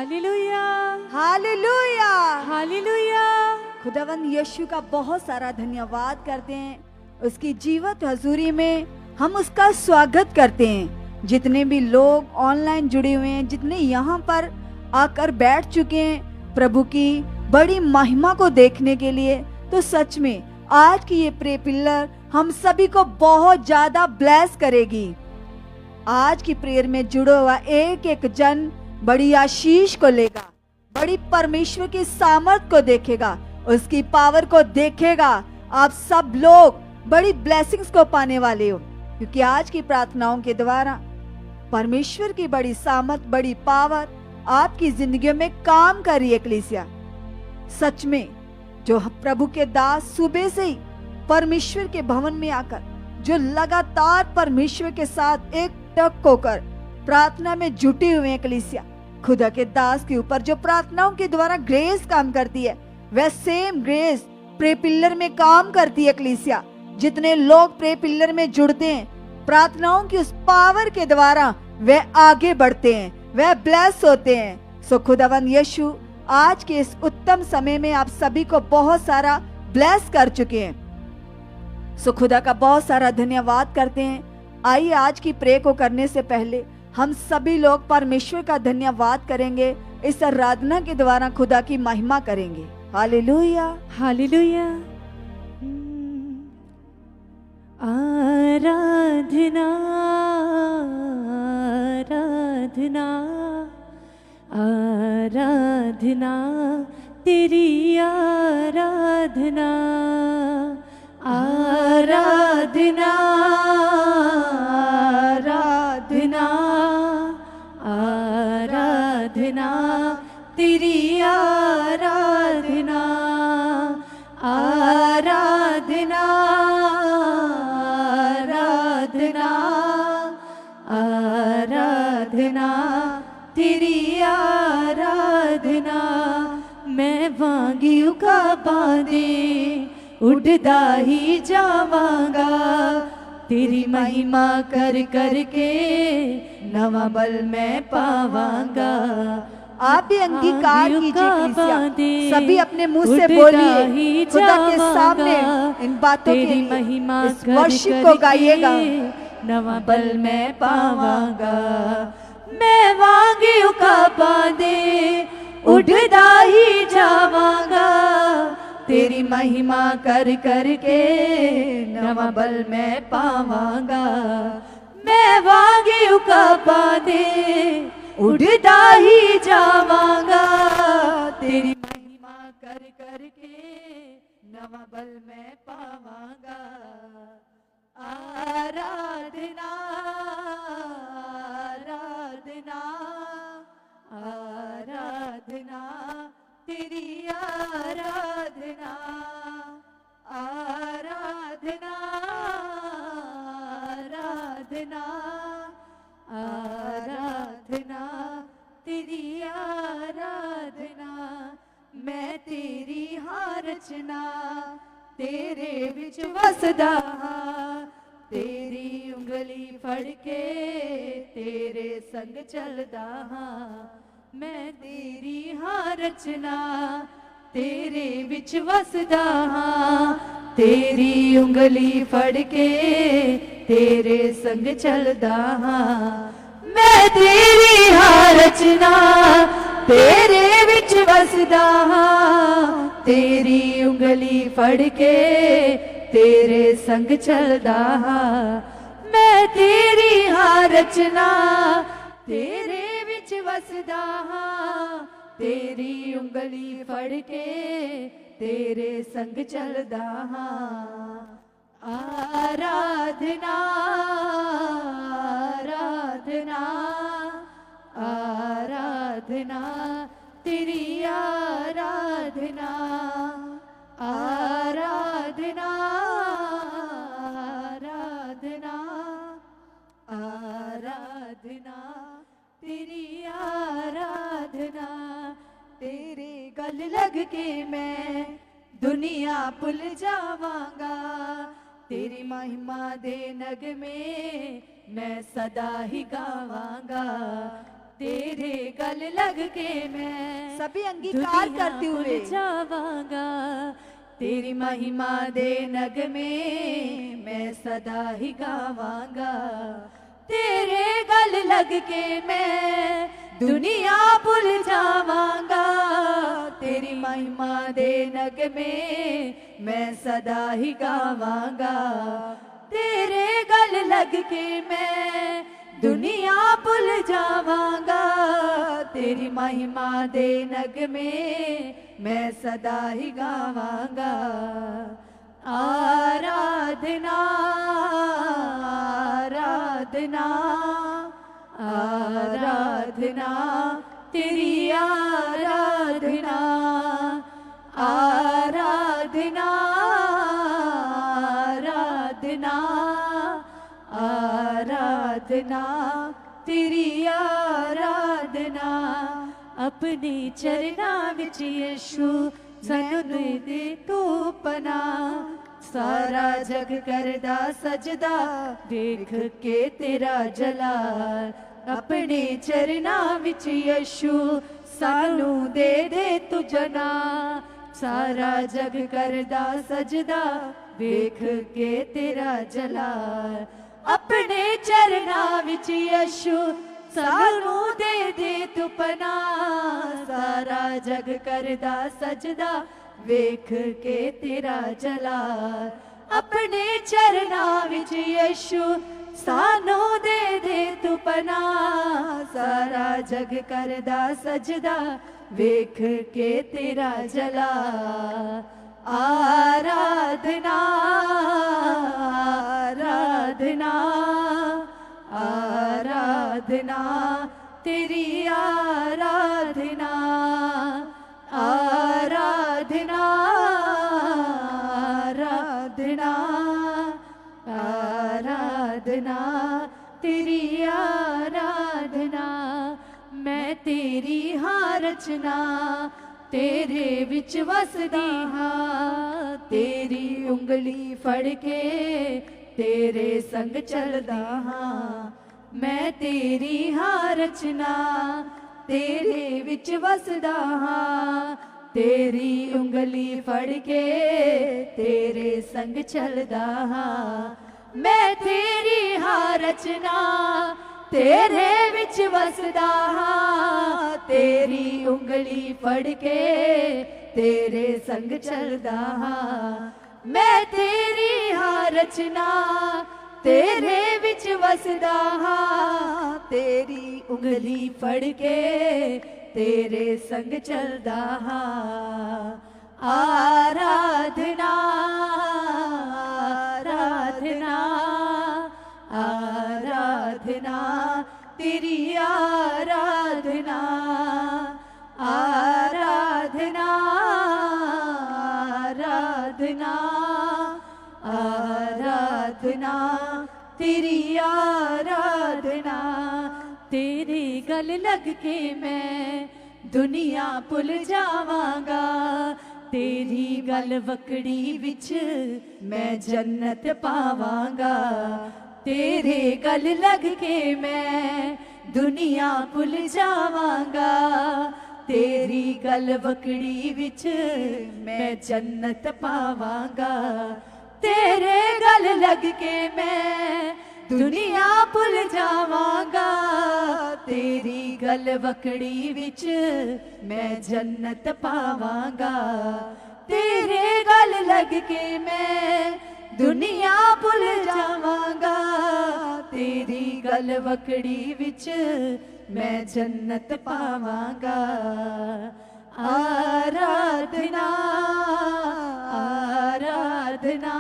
Hallelujah, hallelujah, hallelujah. खुदावंद यीशु का बहुत सारा धन्यवाद करते हैं। उसकी जीवत हजूरी में हम उसका स्वागत करते हैं। जितने भी लोग ऑनलाइन जुड़े हुए हैं, जितने यहाँ पर आकर बैठ चुके हैं प्रभु की बड़ी महिमा को देखने के लिए, तो सच में आज की ये प्रे पिलर हम सभी को बहुत ज्यादा ब्लेस करेगी। आज की प्रेयर में जुड़ा हुआ एक एक जन बड़ी आशीष को लेगा, बड़ी परमेश्वर की सामर्थ को देखेगा, उसकी पावर को देखेगा। आप सब लोग बड़ी ब्लेसिंग्स को पाने वाले हो, क्योंकि आज की प्रार्थनाओं के द्वारा परमेश्वर की बड़ी सामर्थ, बड़ी पावर आपकी जिंदगियों में काम कर रही है। कलीसिया, सच में जो प्रभु के दास सुबह से ही परमेश्वर के भवन में आकर जो लगातार परमेश्वर के साथ एक टक होकर प्रार्थना में जुटे हुए हैं, कलीसिया, खुदा के दास के ऊपर जो प्रार्थनाओं के द्वारा ग्रेस काम करती है, वह सेम ग्रेस प्रे पिलर में काम करती है। कलीसिया, जितने लोग प्रे पिलर में जुड़ते हैं, प्रार्थनाओं की उस पावर के द्वारा वह आगे बढ़ते हैं, वह ब्लेस होते हैं। सो खुदावंद यीशु आज के इस उत्तम समय में आप सभी को बहुत सारा ब्लेस कर चुके हैं। सो खुदा का बहुत सारा धन्यवाद करते हैं। आइए आज की प्रे को करने से पहले हम सभी लोग परमेश्वर का धन्यवाद करेंगे। इस आराधना के द्वारा खुदा की महिमा करेंगे। Hallelujah, hallelujah. आराधना, आराधना, आराधना, तेरी आराधना, आराधना, आराधना, आराधना, तेरी आराधना, आराधना, आराधना, आराधना, तेरी आराधना। मैं वांगियों का बांधे उड़दा ही जावांगा, तेरी महिमा कर कर के नवा बल मैं पावांगा। आप भी अंगीकार कीजिए कलीसिया, सभी अपने मुंह से बोलिए, खुदा के सामने इन बातों के महिमा इस वर्शिप को गाइएगा। नवा बल मैं पावांगा, मैं वांगियों का बांधे उड़दा ही जावांगा, तेरी महिमा कर कर के नवा बल मैं पावांगा। मैं वांगियों का बांधे उड़दा ही जावांगा, तेरी महिमा कर कर के नवा बल मैं पावांगा। आराधना, आराधना, आराधना, तेरी आराधना, आराधना, आराधना, आराधना, तेरी आराधना। मैं तेरी हाँ रचना तेरे विच वसदा हां, तेरी उंगली फड़ के तेरे संग चलदा हां। मैं तेरी हाँ रचना तेरे विच वसदा हां, तेरी उंगली फड़ के तेरे संग चलदा हां। मैं तेरी हाँ रचना तेरे विच वसदा हां, तेरी उंगली फड़ के तेरे संग चलदा हां। मैं तेरी हाँ रचना तेरे विच वसदा हां, तेरी उंगली फड़ के तेरे संग चलदा हां। आराधना, आराधना, आराधना, तेरी आराधना, आराधना, आराधना, आराधना, तेरी आराधना। तेरे गल लग के मैं दुनिया भुल जावांगा, तेरी महिमा दे नगमे मैं सदा ही गावांगा। तेरे गल लग के मैं सभी अंगीकार दुनिया करते हुए भूल जावांगा। तेरी महिमा दे नगमे मैं सदा ही गावांगा। तेरे गल लग के मैं दुनिया भूल जावांगा। तेरी महिमा दे नगमे मैं सदा ही गावांगा। तेरे गल लग के मैं दुनिया भूल जावांगा। तेरी महिमा दे नगमे मैं सदा ही गावांगा। आराधना आराधना आराधना तेरी आराधना आराधना आराधना आराधना तेरी आराधना। अपने चरना विच यीशु सानू दे तू पना। सारा जग करदा सजदा देख के तेरा जलाल। अपने चरना विच यीशु सानू दे तू जना। सारा जग करदा सजदा देख के तेरा जलाल। अपने चरना विच यीशु सानू दे तू पना। सारा जग करदा सजदा वेख के तेरा जलाल। अपने चरना विच यीशु सानू दे तू पना। सारा जग करदा सजदा वेख के तेरा जलाल। आराधना आराधना आराधना तेरी आराधना आराधना आराधना आराधना तेरी आराधना। मैं तेरी हाँ रचना तेरे विच वसदी हाँ। तेरी उंगली फड़ के तेरे संग चलदा हाँ। मैं तेरी हाँ रचना तेरे विच वसदा हाँ। तेरी उंगली फड़ के तेरे संग चलदा हाँ। मैं तेरी हाँ रचना तेरे विच वसदा हाँ। तेरी उंगली फड़ के तेरे संग चलदा हाँ। मैं तेरी हाँ रचना तेरे विच वसदा हाँ। तेरी उंगली फड़ के तेरे संग चलदा हाँ। आराधना आराधना आराधना तेरी आराधना आराधना आराधना आराधना तेरी आराधना। तेरे गल लग के मैं दुनिया भुल जावांगा। तेरी गल वकड़ी विच मैं जन्नत पावांगा। तेरे गल लग के मैं दुनिया भुल जावांगा। तेरी गल वकड़ी विच मैं जन्नत पावांगा। तेरे गल लग के मैं दुनिया भुल जावांगा। तेरी गल वकड़ी विच मैं जन्नत पावांगा। तेरे गल लग के मैं दुनिया भुल जावांगा। तेरी गल वकड़ी विच मैं जन्नत पावांगा। आराधना आराधना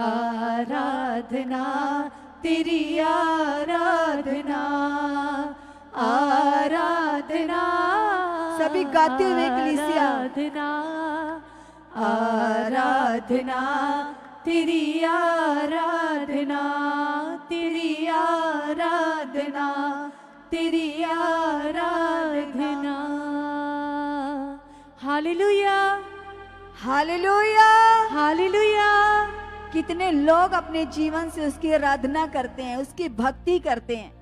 आराधना तेरी आराधना आराधना। सभी गाते हुए कलीसिया। आराधना आराधना तेरी आराधना तेरी आराधना तेरी आराधना। Hallelujah hallelujah hallelujah. कितने लोग अपने जीवन से उसकी आराधना करते हैं, उसकी भक्ति करते हैं।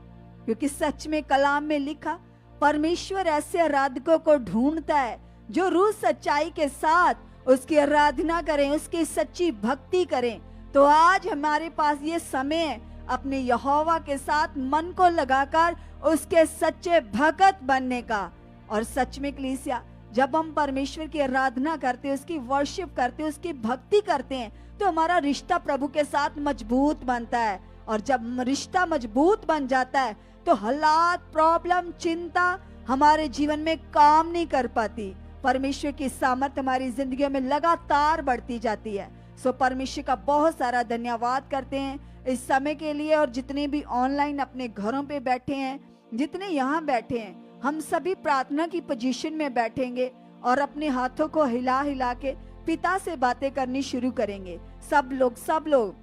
क्योंकि सच में कलाम में लिखा, परमेश्वर ऐसे आराधकों को ढूंढता है जो रूह सच्चाई के साथ उसकी आराधना करें, उसकी सच्ची भक्ति करें। तो आज हमारे पास ये समय है अपने यहोवा के साथ मन को लगाकर उसके सच्चे भक्त बनने का। और सच में कलीसिया, जब हम परमेश्वर की आराधना करते हैं, उसकी वर्शिप करते हैं, उसकी भक्ति करते हैं, तो हमारा रिश्ता प्रभु के साथ मजबूत बनता है। और जब रिश्ता मजबूत बन जाता है तो हालात, प्रॉब्लम, चिंता हमारे जीवन में काम नहीं कर पाती। परमेश्वर की सामर्थ्य हमारी जिंदगी में लगातार बढ़ती जाती है। सो परमेश्वर का बहुत सारा धन्यवाद करते हैं इस समय के लिए। और जितने भी ऑनलाइन अपने घरों पे बैठे हैं, जितने यहाँ बैठे हैं, हम सभी प्रार्थना की पोजीशन में बैठेंगे और अपने हाथों को हिला हिला के पिता से बातें करनी शुरू करेंगे। सब लोग,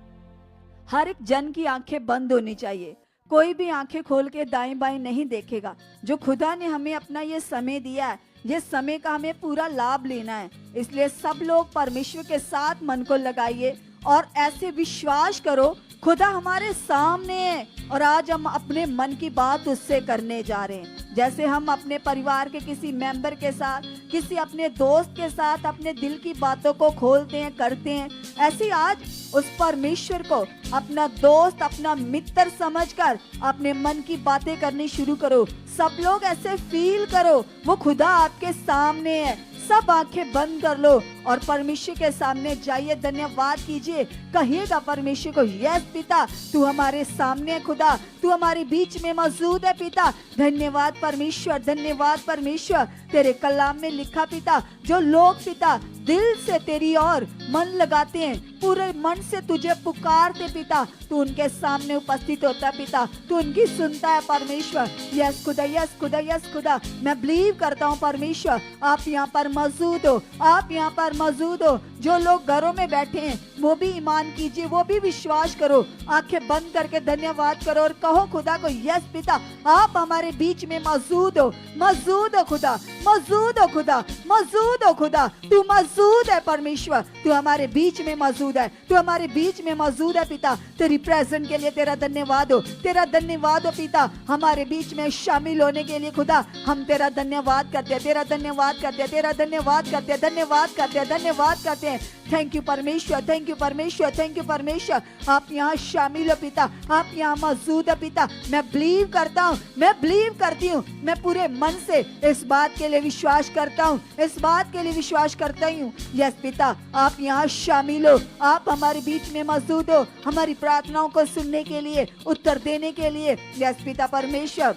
हर एक जन की आंखें बंद होनी चाहिए। कोई भी आंखें खोल के दाएं बाएं नहीं देखेगा। जो खुदा ने हमें अपना ये समय दिया है, ये समय का हमें पूरा लाभ लेना है। इसलिए सब लोग परमेश्वर के साथ मन को लगाइए और ऐसे विश्वास करो खुदा हमारे सामने है और आज हम अपने मन की बात उससे करने जा रहे हैं। जैसे हम अपने परिवार के किसी मेंबर के साथ, किसी अपने दोस्त के साथ अपने दिल की बातों को खोलते हैं, करते हैं, ऐसे आज उस परमेश्वर को अपना दोस्त, अपना मित्र समझकर अपने मन की बातें करनी शुरू करो। सब लोग ऐसे फील करो वो खुदा आपके सामने है। सब आंखें बंद कर लो और परमेश्वर के सामने जाइए, धन्यवाद कीजिए, कहिएगा परमेश्वर को, यस पिता तू हमारे सामने है, खुदा तू हमारे बीच में मौजूद है पिता। धन्यवाद परमेश्वर, धन्यवाद परमेश्वर। तेरे कलाम में लिखा पिता, जो लोग पिता दिल से तेरी ओर मन लगाते हैं, पूरे मन से तुझे पुकारते पिता, तू उनके सामने उपस्थित होता पिता, तू उनकी सुनता है परमेश्वर। यस खुदा, यस खुदा, यस खुदा। मैं बिलीव करता हूँ परमेश्वर आप यहाँ पर मौजूद हो, आप यहाँ पर मौजूद हो। जो लोग घरों में बैठे हैं वो भी ईमान कीजिए, वो भी विश्वास करो, आंखें बंद करके धन्यवाद करो और कहो खुदा को, यस पिता आप हमारे बीच में मौजूद हो, मौजूद हो खुदा, मौजूद हो खुदा, मौजूद हो खुदा, तू मौजूद है परमेश्वर, तू हमारे बीच में मौजूद है, तू हमारे बीच में मौजूद है पिता। तेरी प्रेजेंट के लिए तेरा धन्यवाद हो, तेरा धन्यवाद हो पिता, हमारे बीच में शामिल होने के लिए खुदा हम तेरा धन्यवाद करते हैं, तेरा धन्यवाद करते हैं, तेरा धन्यवाद करते हैं, धन्यवाद करते हैं, धन्यवाद करते हैं। थैंक यू परमेश्वर, थैंक यू परमेश्वर, थैंक यू परमेश्वर। आप यहाँ शामिल हो पिता, आप यहाँ मौजूद है पिता। मैं बिलीव करता हूँ, मैं बिलीव करती हूँ, मैं पूरे मन से इस बात के लिए विश्वास करता हूँ, इस बात के लिए विश्वास करता हूँ। यस पिता आप यहाँ शामिल हो, आप हमारे बीच में मौजूद हो, हमारी प्रार्थनाओं को सुनने के लिए, उत्तर देने के लिए। यस पिता परमेश्वर,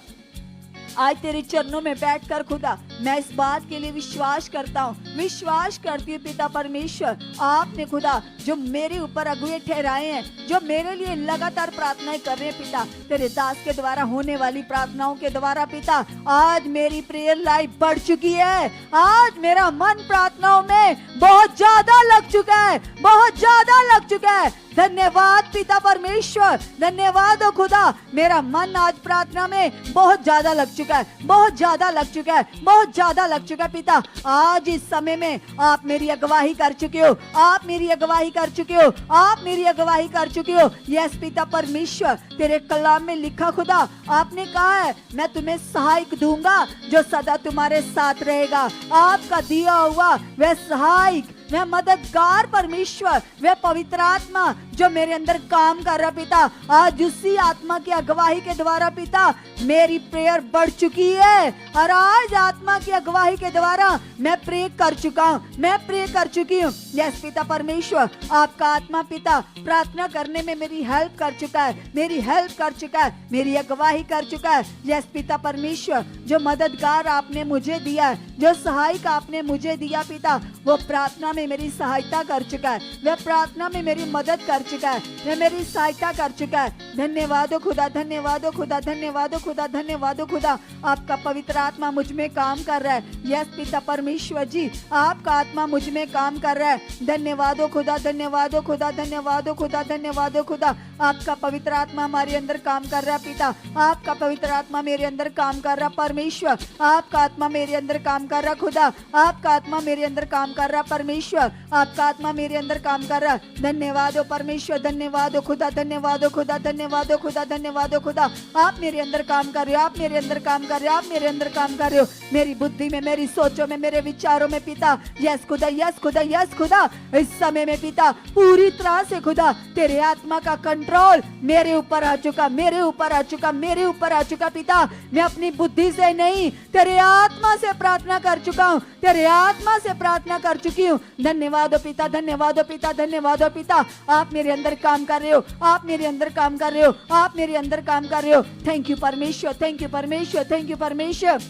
आज तेरे चरणों में बैठकर खुदा मैं इस बात के लिए विश्वास करता हूँ, विश्वास करती हूँ पिता परमेश्वर, आपने खुदा जो मेरे ऊपर अगुए ठहराए हैं, जो मेरे लिए लगातार प्रार्थनाएं कर रहे हैं पिता, तेरे दास के द्वारा होने वाली प्रार्थनाओं के द्वारा पिता, आज मेरी प्रेयर लाइफ बढ़ चुकी है। आज मेरा मन प्रार्थनाओं में बहुत ज्यादा लग चुका है, बहुत ज्यादा लग चुका है। धन्यवाद पिता परमेश्वर, धन्यवाद हो खुदा, मेरा मन आज प्रार्थना में बहुत ज्यादा लग चुका है, बहुत ज्यादा लग चुका है, बहुत ज्यादा लग चुका है पिता। आज इस समय में आप मेरी अगुवाई कर चुके हो, आप मेरी अगुवाई कर चुके हो, आप मेरी अगुवाई कर चुके हो। यस पिता परमेश्वर, तेरे कलाम में लिखा खुदा आपने कहा है मैं तुम्हें सहायक दूंगा जो सदा तुम्हारे साथ रहेगा। आपका दिया हुआ वह सहायक, वह मददगार परमेश्वर, वह पवित्र आत्मा जो मेरे अंदर काम कर रहा पिता, आज उसी आत्मा की अगुवाई के द्वारा पिता मेरी प्रेयर बढ़ चुकी है। और आज आत्मा की अगुवाई के द्वारा मैं प्रे कर चुका हूँ, मैं प्रे कर चुकी हूँ। यस पिता परमेश्वर, आपका आत्मा पिता प्रार्थना करने में मेरी हेल्प कर चुका है, मेरी हेल्प कर चुका है, मेरी अगुवाई कर चुका है। यस पिता परमेश्वर, जो मददगार आपने मुझे दिया है, जो सहायक आपने मुझे दिया पिता, वो प्रार्थना में मेरी सहायता कर चुका है, वह प्रार्थना में मेरी मदद कर चुका है, वह मेरी सहायता कर चुका है। धन्यवाद हो खुदा, धन्यवाद हो खुदा, धन्यवाद हो खुदा, धन्यवाद हो खुदा, आपका पवित्र आत्मा मुझ में काम कर रहा है। यस पिता परमेश्वर जी, आपका आत्मा मुझ में काम कर रहा है। धन्यवाद हो खुदा, धन्यवाद हो खुदा, धन्यवाद हो खुदा, धन्यवाद हो खुदा, आपका पवित्र आत्मा हमारे अंदर काम कर रहा है पिता, आपका पवित्र आत्मा मेरे अंदर काम कर रहा परमेश्वर, आपका आत्मा मेरे अंदर काम कर रहा खुदा, आपका आत्मा मेरे अंदर काम कर रहा परमेश्वर, आपका आत्मा मेरे अंदर काम कर रहा। धन्यवाद हो परमेश्वर, धन्यवाद हो खुदा, धन्यवाद हो खुदा, धन्यवाद हो खुदा, धन्यवाद हो खुदा। आप मेरे अंदर काम कर रहे हो, आप मेरे अंदर काम कर रहे हो, आप मेरे अंदर काम कर रहे हो, मेरी बुद्धि में, मेरी सोचों में, मेरे विचारों में पिता। यस खुदा, यस खुदा, यस खुदा। इस समय में पिता पूरी तरह से खुदा तेरे आत्मा का कंट्रोल मेरे ऊपर आ चुका, मेरे ऊपर आ चुका, मेरे ऊपर आ चुका पिता। मैं अपनी बुद्धि से नहीं, तेरे आत्मा से प्रार्थना कर चुका हूँ, तेरे आत्मा से प्रार्थना कर चुकी हूँ। धन्यवाद हो पिता, धन्यवाद हो पिता, धन्यवाद हो पिता। आप मेरे अंदर काम कर रहे हो, आप मेरे अंदर काम कर रहे हो, आप मेरे अंदर काम कर रहे हो। थैंक यू परमेश्वर, थैंक यू परमेश्वर, थैंक यू परमेश्वर।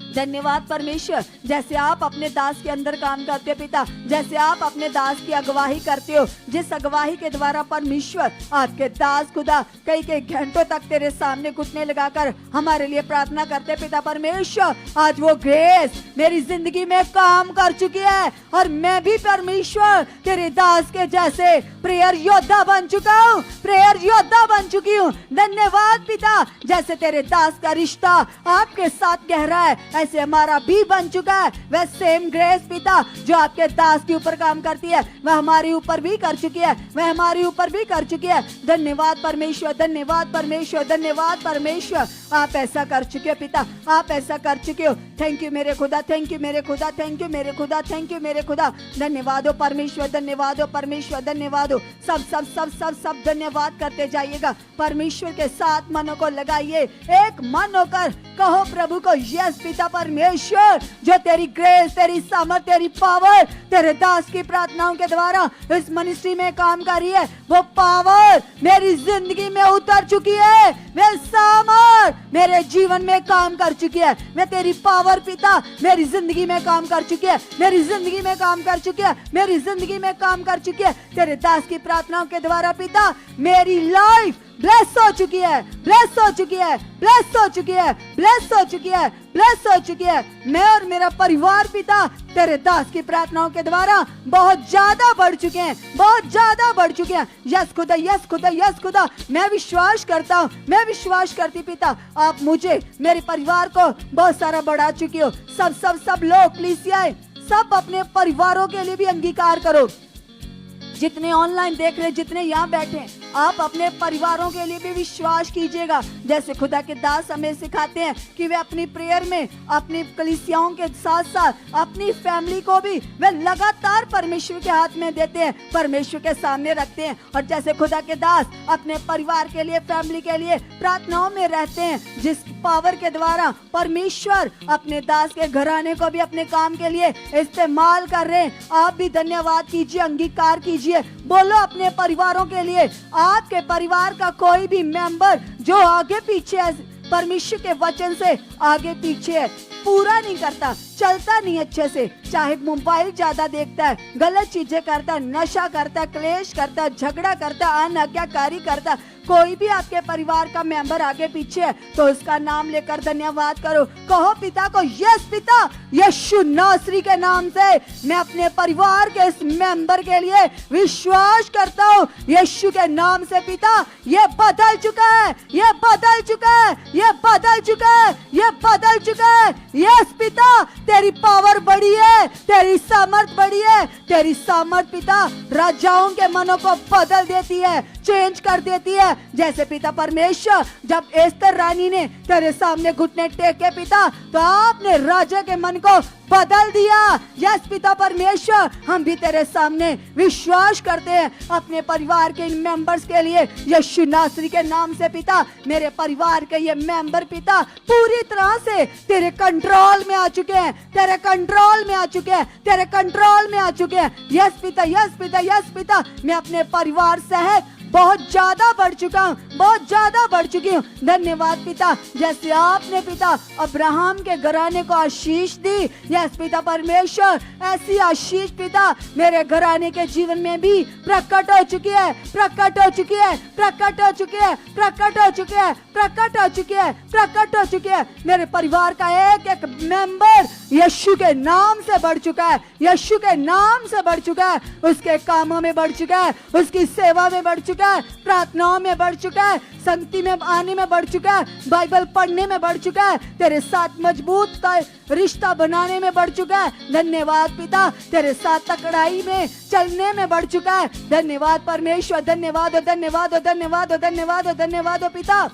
धन्यवाद परमेश्वर। जैसे आप अपने दास के अंदर काम करते हो पिता, जैसे आप अपने दास की अगुवाही करते हो, जिस अगुवाही के द्वारा परमेश्वर आपके दास खुदा कई कई घंटों तक तेरे सामने घुटने लगाकर हमारे लिए प्रार्थना करते पिता परमेश्वर, आज वो ग्रेस मेरी जिंदगी में काम कर चुकी है और मैं भी परमेश्वर तेरे दास के जैसे प्रेयर योद्धा बन चुका हूँ, प्रेयर योद्धा बन चुकी हूँ। धन्यवाद पिता, जैसे तेरे दास का रिश्ता आपके साथ गहरा है, ऐसे हमारा भी बन चुका है। वह सेम ग्रेस पिता जो आपके दास के ऊपर काम करती है, वह हमारे ऊपर भी कर चुकी है, वह हमारे ऊपर भी कर चुकी है। धन्यवाद परमेश्वर, धन्यवाद परमेश्वर, धन्यवाद परमेश्वर। आप ऐसा कर चुके हो पिता, आप ऐसा कर चुके हो। थैंक यू मेरे खुदा, थैंक यू मेरे खुदा, थैंक यू मेरे खुदा, थैंक यू मेरे खुदा। धन्यवाद हो परमेश्वर, धन्यवाद हो परमेश्वर, धन्यवाद हो। सब सब सब सब सब धन्यवाद करते जाइएगा। परमेश्वर के साथ मनों को लगाइए, एक मन होकर कहो प्रभु को, यस पिता परमेश्वर, जो तेरी ग्रेस, तेरी सामर्थ, तेरी पावर तेरे दास की प्रार्थनाओं के द्वारा इस मिनिस्ट्री में काम कर रही है, वो पावर मेरी जिंदगी में उतर चुकी है, वे सामर्थ मेरे जीवन में काम कर चुकी है। मैं तेरी पावर पिता मेरी जिंदगी में काम कर चुकी है, मेरी जिंदगी में काम कर चुकी है, मेरी जिंदगी में काम कर चुकी है। तेरे दास की प्रार्थनाओं के द्वारा पिता मेरी लाइफ ब्लेस हो चुकी है, ब्लेस हो चुकी है, ब्लेस हो चुकी है, ब्लेस हो चुकी है, ब्लेस हो चुकी है। मैं और मेरा परिवार पिता तेरे दास की प्रार्थनाओं के द्वारा बहुत ज्यादा बढ़ चुके हैं, बहुत ज्यादा बढ़ चुके हैं। यस खुदा, यस खुदा, यस खुदा। मैं विश्वास करता हूँ, मैं विश्वास करती पिता, आप मुझे, मेरे परिवार को बहुत सारा बढ़ा चुकी हो। सब सब सब लोग कलीसियाएं सब अपने परिवारों के लिए भी अंगीकार करो। जितने ऑनलाइन देख रहे, जितने यहाँ बैठे, आप अपने परिवारों के लिए भी विश्वास कीजिएगा। जैसे खुदा के दास हमें सिखाते हैं कि वे अपनी प्रेयर में अपनी कलीसियाओं के साथ साथ अपनी फैमिली को भी वे लगातार परमेश्वर के हाथ में देते हैं, परमेश्वर के सामने रखते हैं। और जैसे खुदा के दास अपने परिवार के लिए, फैमिली के लिए प्रार्थनाओं में रहते हैं, जिस पावर के द्वारा परमेश्वर अपने दास के घराने को भी अपने काम के लिए इस्तेमाल कर रहे हैं, आप भी धन्यवाद कीजिए, अंगीकार कीजिए। बोलो अपने परिवारों के लिए, आपके परिवार का कोई भी मेंबर जो आगे पीछे है, परमेश्वर के वचन से आगे पीछे है, पूरा नहीं करता, चलता नहीं अच्छे से, चाहे मोबाइल ज्यादा देखता है, गलत चीजें करता है, नशा करता है, क्लेश करता है, झगड़ा करता है, अनाज्ञाकारी करता है, कोई भी आपके परिवार का मेंबर आगे पीछे है, तो उसका नाम लेकर धन्यवाद करो। कहो पिता को, यस पिता, यीशु नासरी के नाम से मैं अपने परिवार के इस मेंबर के लिए विश्वास करता हूँ। यीशु के नाम से पिता, ये बदल चुका है, ये बदल चुका है, ये बदल चुका है, ये बदल चुका है। यस पिता, तेरी पावर बड़ी है, तेरी सामर्थ बड़ी है, तेरी सामर्थ पिता राजाओं के मनों को बदल देती है, चेंज कर देती है। जैसे पिता परमेश्वर, जब एस्तर रानी ने तेरे सामने घुटने टेके पिता, तो आपने राजा के मन को बदल दिया। यस पिता परमेश्वर, हम भी तेरे सामने विश्वास करते हैं अपने परिवार के इन मेंबर्स के लिए, यीशु नासरी के नाम से पिता, मेरे परिवार के ये मेंबर पिता पूरी तरह से तेरे कंट्रोल में आ चुके हैं, तेरे कंट्रोल में आ चुके हैं, तेरे कंट्रोल में आ चुके हैं। यस पिता, यस पिता, यस पिता, मैं अपने परिवार सहित बहुत ज्यादा बढ़ चुका हूँ, बहुत ज्यादा बढ़ चुकी हूँ। धन्यवाद पिता, जैसे आपने पिता अब्राहम के घराने को आशीष दी, यस पिता परमेश्वर, ऐसी आशीष पिता मेरे घराने के जीवन में भी प्रकट हो चुकी है, प्रकट हो चुकी है, प्रकट हो चुकी है, प्रकट हो चुकी है, प्रकट हो चुकी है, प्रकट हो चुकी है। मेरे परिवार का एक एक मेंबर यीशु के नाम से बढ़ चुका है, यीशु के नाम से बढ़ चुका है, उसके कामों में बढ़ चुका है, उसकी सेवा में बढ़ चुका है, प्रार्थनाओं में बढ़ चुका है, संगति में आने में बढ़ चुका है, बाइबल पढ़ने में बढ़ चुका है, तेरे साथ मजबूत रिश्ता बनाने में बढ़ चुका है। धन्यवाद पिता, तेरे साथ तकड़ाई में चलने में बढ़ चुका है। धन्यवाद परमेश्वर, धन्यवाद हो, धन्यवाद हो, धन्यवाद हो, धन्यवाद हो, धन्यवाद हो पिता।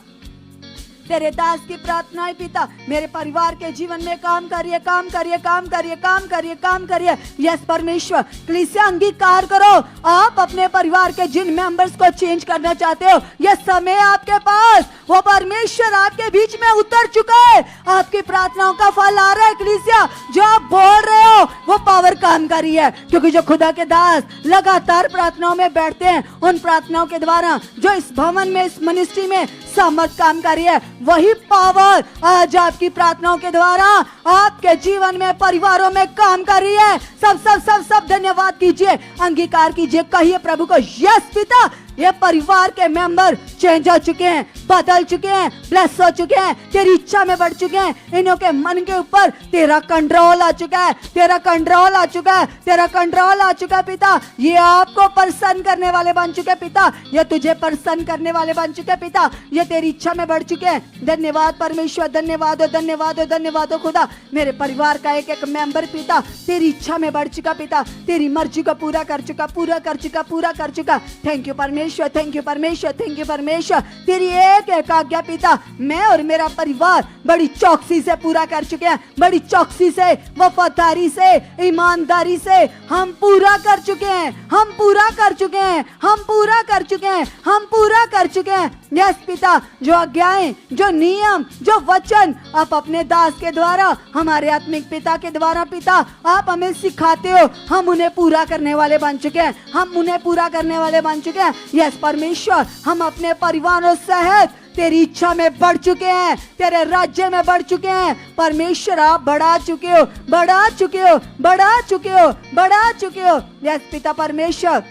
तेरे दास की प्रार्थनाएं पिता मेरे परिवार के जीवन में काम करिए, काम करिए, काम करिए, काम करिए, काम करिए। यस परमेश्वर, कलीसिया अंगीकार करो, आप अपने परिवार के जिन मेंबर्स को चेंज करना चाहते हो, यह समय आपके पास, वो परमेश्वर आपके बीच में उतर चुका है। आपकी प्रार्थनाओं का फल आ रहा है। कलीसिया, जो आप बोल रहे हो वो पावर काम कर रही है, क्योंकि जो खुदा के दास लगातार प्रार्थनाओं में बैठते हैं, उन प्रार्थनाओं के द्वारा जो इस भवन में, इस मिनिस्ट्री में सामर्थ काम कर रही है, वही पावर आज आपकी प्रार्थनाओं के द्वारा आपके जीवन में, परिवारों में काम कर रही है। सब सब सब सब धन्यवाद कीजिए, अंगीकार कीजिए, कहिए प्रभु को, यस पिता, ये परिवार के मेंबर चेंज हो चुके हैं, बदल चुके हैं, ब्लेस हो चुके हैं, तेरी इच्छा में बढ़ चुके हैं। इन्हों के मन के ऊपर तेरा कंट्रोल आ चुका है, तेरा कंट्रोल आ चुका है, तेरा कंट्रोल आ चुका है पिता। ये आपको प्रसन्न करने वाले बन चुके पिता, ये तुझे प्रसन्न करने वाले बन चुके पिता, ये तेरी इच्छा में बढ़ चुके हैं। धन्यवाद परमेश्वर, धन्यवाद हो, धन्यवाद हो, धन्यवाद हो खुदा। मेरे परिवार का एक एक मेंबर पिता तेरी इच्छा में बढ़ चुका पिता, तेरी मर्जी को पूरा कर चुका, पूरा कर चुका, पूरा कर चुका। थैंक यू परमेश्वर, थैंक यू परमेश्वर, थैंक यू परमेश्वर। तेरी एक एक आज्ञा पिता मैं और मेरा परिवार बड़ी चौकसी से पूरा कर चुके हैं, बड़ी चौकसी से, वफादारी से, ईमानदारी से हम पूरा कर चुके हैं, हम पूरा कर चुके हैं, हम पूरा कर चुके हैं, हम पूरा कर चुके हैं। यस पिता, जो आज्ञाएं, जो नियम, जो वचन आप अपने दास के द्वारा, हमारे आत्मिक पिता के द्वारा पिता आप हमें सिखाते हो, हम उन्हें पूरा करने वाले बन चुके हैं, हम उन्हें पूरा करने वाले बन चुके हैं। यस परमेश्वर, हम अपने परिवारों सहित तेरी इच्छा में बढ़ चुके हैं, तेरे राज्य में बढ़ चुके हैं। परमेश्वर, आप बढ़ा चुके हो, बढ़ा चुके हो, बढ़ा चुके हो, बढ़ा चुके हो। यस पिता परमेश्वर,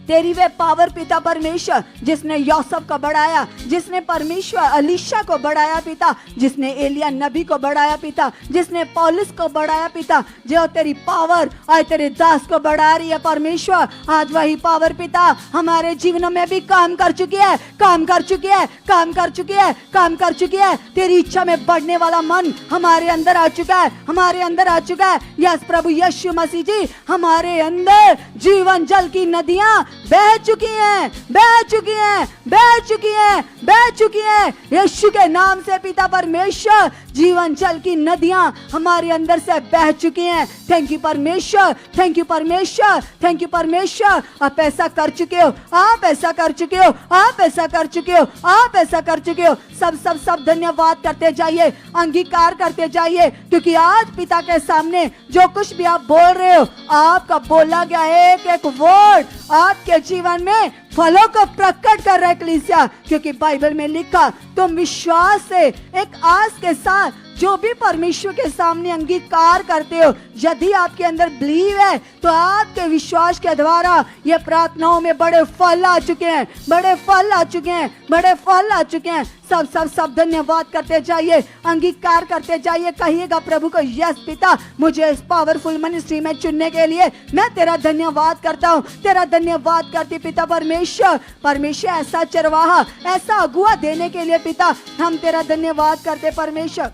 तेरी वे पावर पिता परमेश्वर जिसने यूसुफ को बढ़ाया, जिसने परमेश्वर अलीशा को बढ़ाया पिता, जिसने एलिया नबी को बढ़ाया पिता, जिसने पौलुस को बढ़ाया पिता, जो तेरी पावर आज तेरे दास को बढ़ा रही है परमेश्वर, आज वही पावर पिता हमारे जीवनों में भी काम कर चुकी है, काम कर चुकी है, काम कर चुकी है, काम कर चुकी है। तेरी इच्छा में बढ़ने वाला मन हमारे अंदर आ चुका है, हमारे अंदर आ चुका है। यस प्रभु यीशु मसीह जी, हमारे अंदर जीवन जल की नदियां बह चुकी हैं, बह चुकी हैं, बह चुकी हैं, बह चुकी हैं। यीशु के नाम से पिता परमेश्वर, जीवन जल की नदियां हमारे अंदर से बह चुकी हैं। थैंक यू परमेश्वर, थैंक यू परमेश्वर, थैंक यू परमेश्वर। आप ऐसा कर चुके हो, आप ऐसा कर चुके हो, आप ऐसा कर चुके हो, आप ऐसा कर चुके हो। सब सब सब धन्यवाद करते जाइए, अंगीकार करते जाइए, क्योंकि आज पिता के सामने जो कुछ भी आप बोल रहे हो, आपका बोला गया एक एक वर्ड आपके जीवन में फलों को प्रकट कर रहा है कलीसिया, क्योंकि बाइबल में लिखा, तुम विश्वास से एक आस के साथ जो भी परमेश्वर के सामने अंगीकार करते हो, यदि आपके अंदर बिलीव है तो आपके विश्वास के द्वारा ये प्रार्थनाओं में बड़े फल आ चुके हैं, बड़े फल आ चुके हैं, बड़े फल आ चुके हैं। सब सब सब धन्यवाद करते जाइए, अंगीकार करते जाइए, कहिएगा प्रभु को, यस पिता, मुझे इस पावरफुल मिनिस्ट्री में चुनने के लिए मैं तेरा धन्यवाद करता हूँ, तेरा धन्यवाद करती पिता परमेश्वर। परमेश्वर, ऐसा चरवाहा, ऐसा अगुआ देने के लिए पिता हम तेरा धन्यवाद करते परमेश्वर।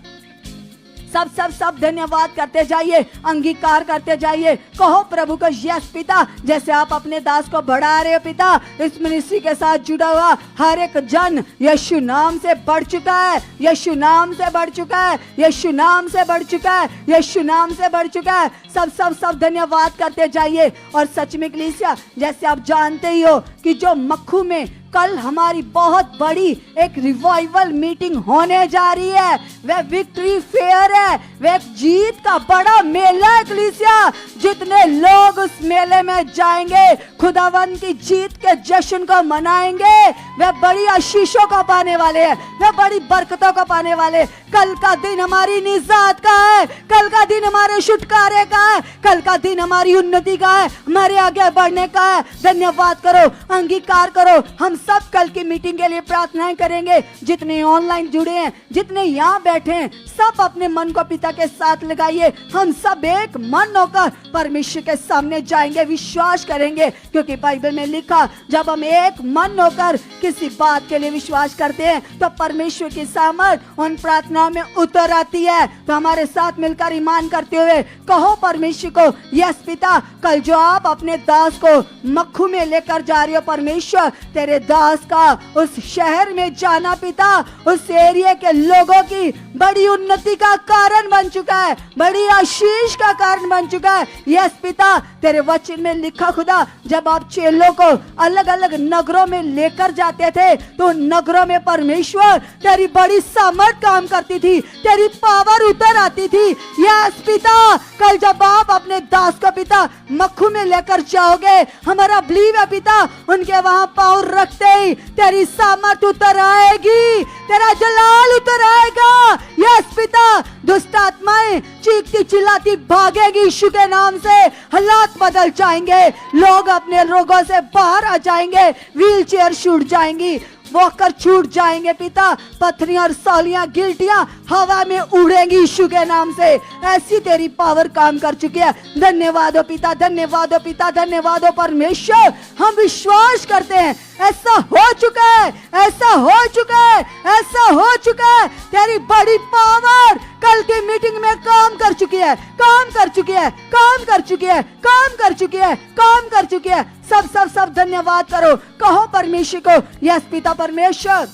सब सब सब धन्यवाद करते जाइए, अंगीकार करते जाइए, कहो प्रभु को, यस पिता, जैसे आप अपने दास को बढ़ा रहे हो पिता, इस मिनिस्ट्री के साथ जुड़ा हुआ हर एक जन यीशु नाम से बढ़ चुका है, यीशु नाम से बढ़ चुका है, यीशु नाम से बढ़ चुका है, यीशु नाम से बढ़ चुका है। सब सब सब धन्यवाद करते जाइए। और सच में कलीसिया, जैसे आप जानते ही हो कि जो मक्खू में कल हमारी बहुत बड़ी एक रिवाइवल मीटिंग होने जा रही है। वह विक्ट्री फेयर है, वह एक जीत का बड़ा मेला है कलीसिया। जितने लोग उस मेले में जाएंगे, खुदावन की जीत के जश्न को मनाएंगे, वह बड़ी आशीषों को पाने वाले हैं, वह बड़ी बरकतों को पाने वाले। कल का दिन हमारी निजात का है, कल का दिन हमारे छुटकारे का है, कल का दिन हमारी उन्नति का है, हमारे आगे बढ़ने का है। धन्यवाद करो, अंगीकार करो। हम सब कल की मीटिंग के लिए प्रार्थनाएं करेंगे। जितने ऑनलाइन जुड़े हैं, जितने यहाँ बैठे हैं, सब अपने मन को पिता के साथ लगाइए। हम सब एक मन होकर परमेश्वर के सामने जाएंगे, विश्वास करेंगे, क्योंकि बाइबल में लिखा जब हम एक मन होकर किसी बात के लिए विश्वास करते हैं तो परमेश्वर की सामर्थ उन प्रार्थनाओं में उतर आती है। तो हमारे साथ मिलकर ईमान करते हुए कहो परमेश्वर को, यस पिता, कल जो आप अपने दास को मक्खू में लेकर जा रहे हो परमेश्वर, तेरे दास का उस शहर में जाना पिता, उस एरिया के लोगों की बड़ी उन्नति का कारण बन चुका है, बड़ी आशीष का कारण बन चुका है। यस पिता, तेरे वचन में लिखा खुदा, जब आप चेलों को अलग अलग नगरों में लेकर जाते थे तो नगरों में परमेश्वर तेरी बड़ी सामर्थ काम करती थी, तेरी पावर उतर आती थी। यस पिता, कल जब आप अपने दास को पिता मक्खू में लेकर जाओगे, हमारा बिलीव है पिता, उनके वहां पाँव रखते ही तेरी सामर्थ उतर आएगी, तेरा जलाल उतर आएगा। यस पिता, दुष्ट आत्माएं चीखती चिल्लाती भागेगी यीशु के नाम से, हालात बदल जाएंगे, लोग अपने रोगों से बाहर आ जाएंगे, व्हील चेयर छूट जाएंगी, वॉकर छूट जाएंगे पिता, पत्थरियां और सौलियां गिल्टियां हवा में उड़ेंगी यीशु के नाम से। ऐसी तेरी पावर काम कर चुकी है। धन्यवाद हो पिता, धन्यवाद हो पिता, धन्यवाद हो परमेश्वर। हम विश्वास करते हैं ऐसा हो चुका है, ऐसा हो चुका है, ऐसा हो चुका है। तेरी बड़ी पावर कल की मीटिंग में काम कर चुकी है, काम कर चुकी है, काम कर चुकी है, काम कर चुकी है, काम कर चुकी है। सब सब सब धन्यवाद करो, कहो परमेश्वर को, यस पिता परमेश्वर,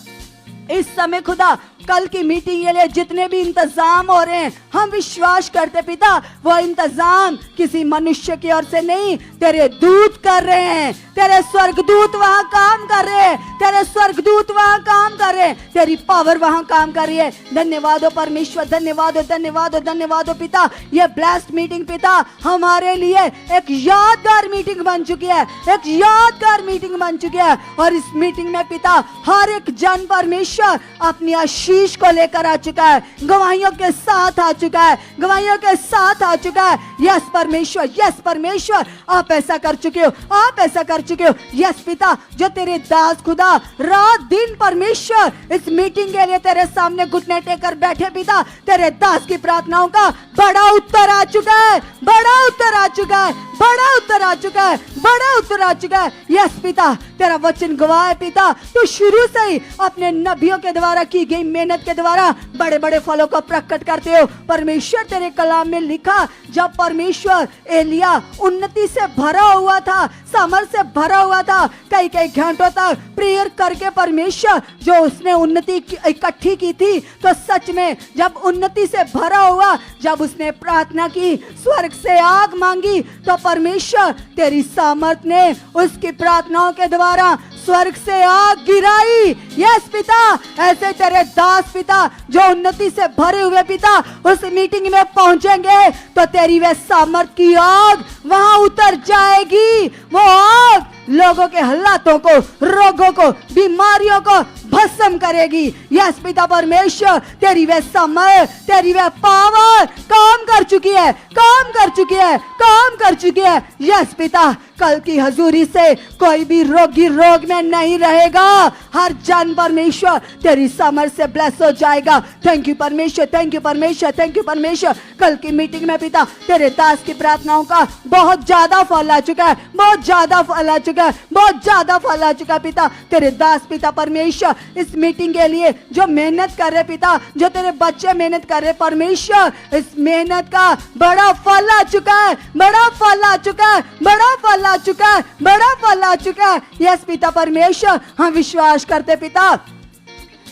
इस समय खुदा कल की मीटिंग के लिए जितने भी इंतजाम हो रहे हैं, हम विश्वास करते पिता, वो इंतजाम किसी मनुष्य की ओर से नहीं, तेरे दूत कर रहे हैं, तेरे स्वर्गदूत वहां काम कर रहे हैं, तेरे स्वर्गदूत वहां काम कर रहे हैं, तेरी पावर वहां काम कर रही है। धन्यवाद हो परमेश्वर, धन्यवाद हो, धन्यवाद हो, धन्यवाद हो पिता। ये ब्लेस्ड मीटिंग पिता हमारे लिए एक यादगार मीटिंग बन चुकी है, एक यादगार मीटिंग बन चुकी है। और इस मीटिंग में पिता हर एक जन परमेश्वर अपनी आशीष को लेकर आ चुका है, गवाहियों के साथ आ चुका है, गवाहियों के साथ आ चुका है। यस परमेश्वर, यस परमेश्वर, आप ऐसा कर चुके हो, आप ऐसा कर चुके हो। यस पिता, जो तेरे दास खुदा रात दिन परमेश्वर इस मीटिंग के लिए तेरे सामने घुटने टेकर बैठे पिता, तेरे दास की प्रार्थनाओं का बड़ा उत्तर आ चुका है, बड़ा उत्तर आ चुका है, बड़ा उत्तर आ चुका है, बड़ा उत्तर आ चुका है। यस पिता, तेरा वचन गवाह है पिता, तो शुरू से ही अपने नबियों के द्वारा की गई मेहनत के द्वारा बड़े बड़े फलों को प्रकट करते हो परमेश्वर। तेरे कलाम में लिखा, जब परमेश्वर एलिया उन्नति से भरा हुआ था, सामर्थ से भरा हुआ था, कई कई घंटों तक प्रेयर करके परमेश्वर जो उसने उन्नति इकट्ठी की थी, तो सच में जब उन्नति से भरा हुआ, जब उसने प्रार्थना की, स्वर्ग से आग मांगी, तो परमेश्वर तेरी सामर्थ ने उसकी प्रार्थनाओं के द्वारा स्वर्ग से आग गिराई। यस पिता, ऐसे तेरे दास पिता जो उन्नति से भरे हुए पिता उस मीटिंग में पहुंचेंगे, तो तेरी वह सामर्थ की आग वहां उतर जाएगी। वो आग लोगों के हालातों को, रोगों को, बीमारियों को भस्म करेगी। यस पिता परमेश्वर, तेरी वह सामर्थ, तेरी वह पावर काम कर चुकी है, काम कर चुकी है, काम कर चुकी है। यस पिता, कल की हजूरी से कोई भी रोगी रोग में नहीं रहेगा, हर जन परमेश्वर तेरी सामर्थ से ब्लेस हो जाएगा। थैंक यू परमेश्वर, थैंक यू परमेश्वर, थैंक यू परमेश्वर। कल की मीटिंग में पिता तेरे दास की प्रार्थनाओं का बहुत ज्यादा फल आ चुका है, बहुत ज्यादा फल आ चुका है, बहुत ज्यादा फल आ चुका है पिता। तेरे दास पिता परमेश्वर इस मीटिंग के लिए जो मेहनत कर रहे पिता, जो तेरे बच्चे मेहनत कर रहे परमेश्वर, इस मेहनत का बड़ा फल आ चुका है, बड़ा फल आ चुका है, बड़ा फल आ चुका है, बड़ा फल आ चुका है। यस पिता परमेश्वर, हम विश्वास करते पिता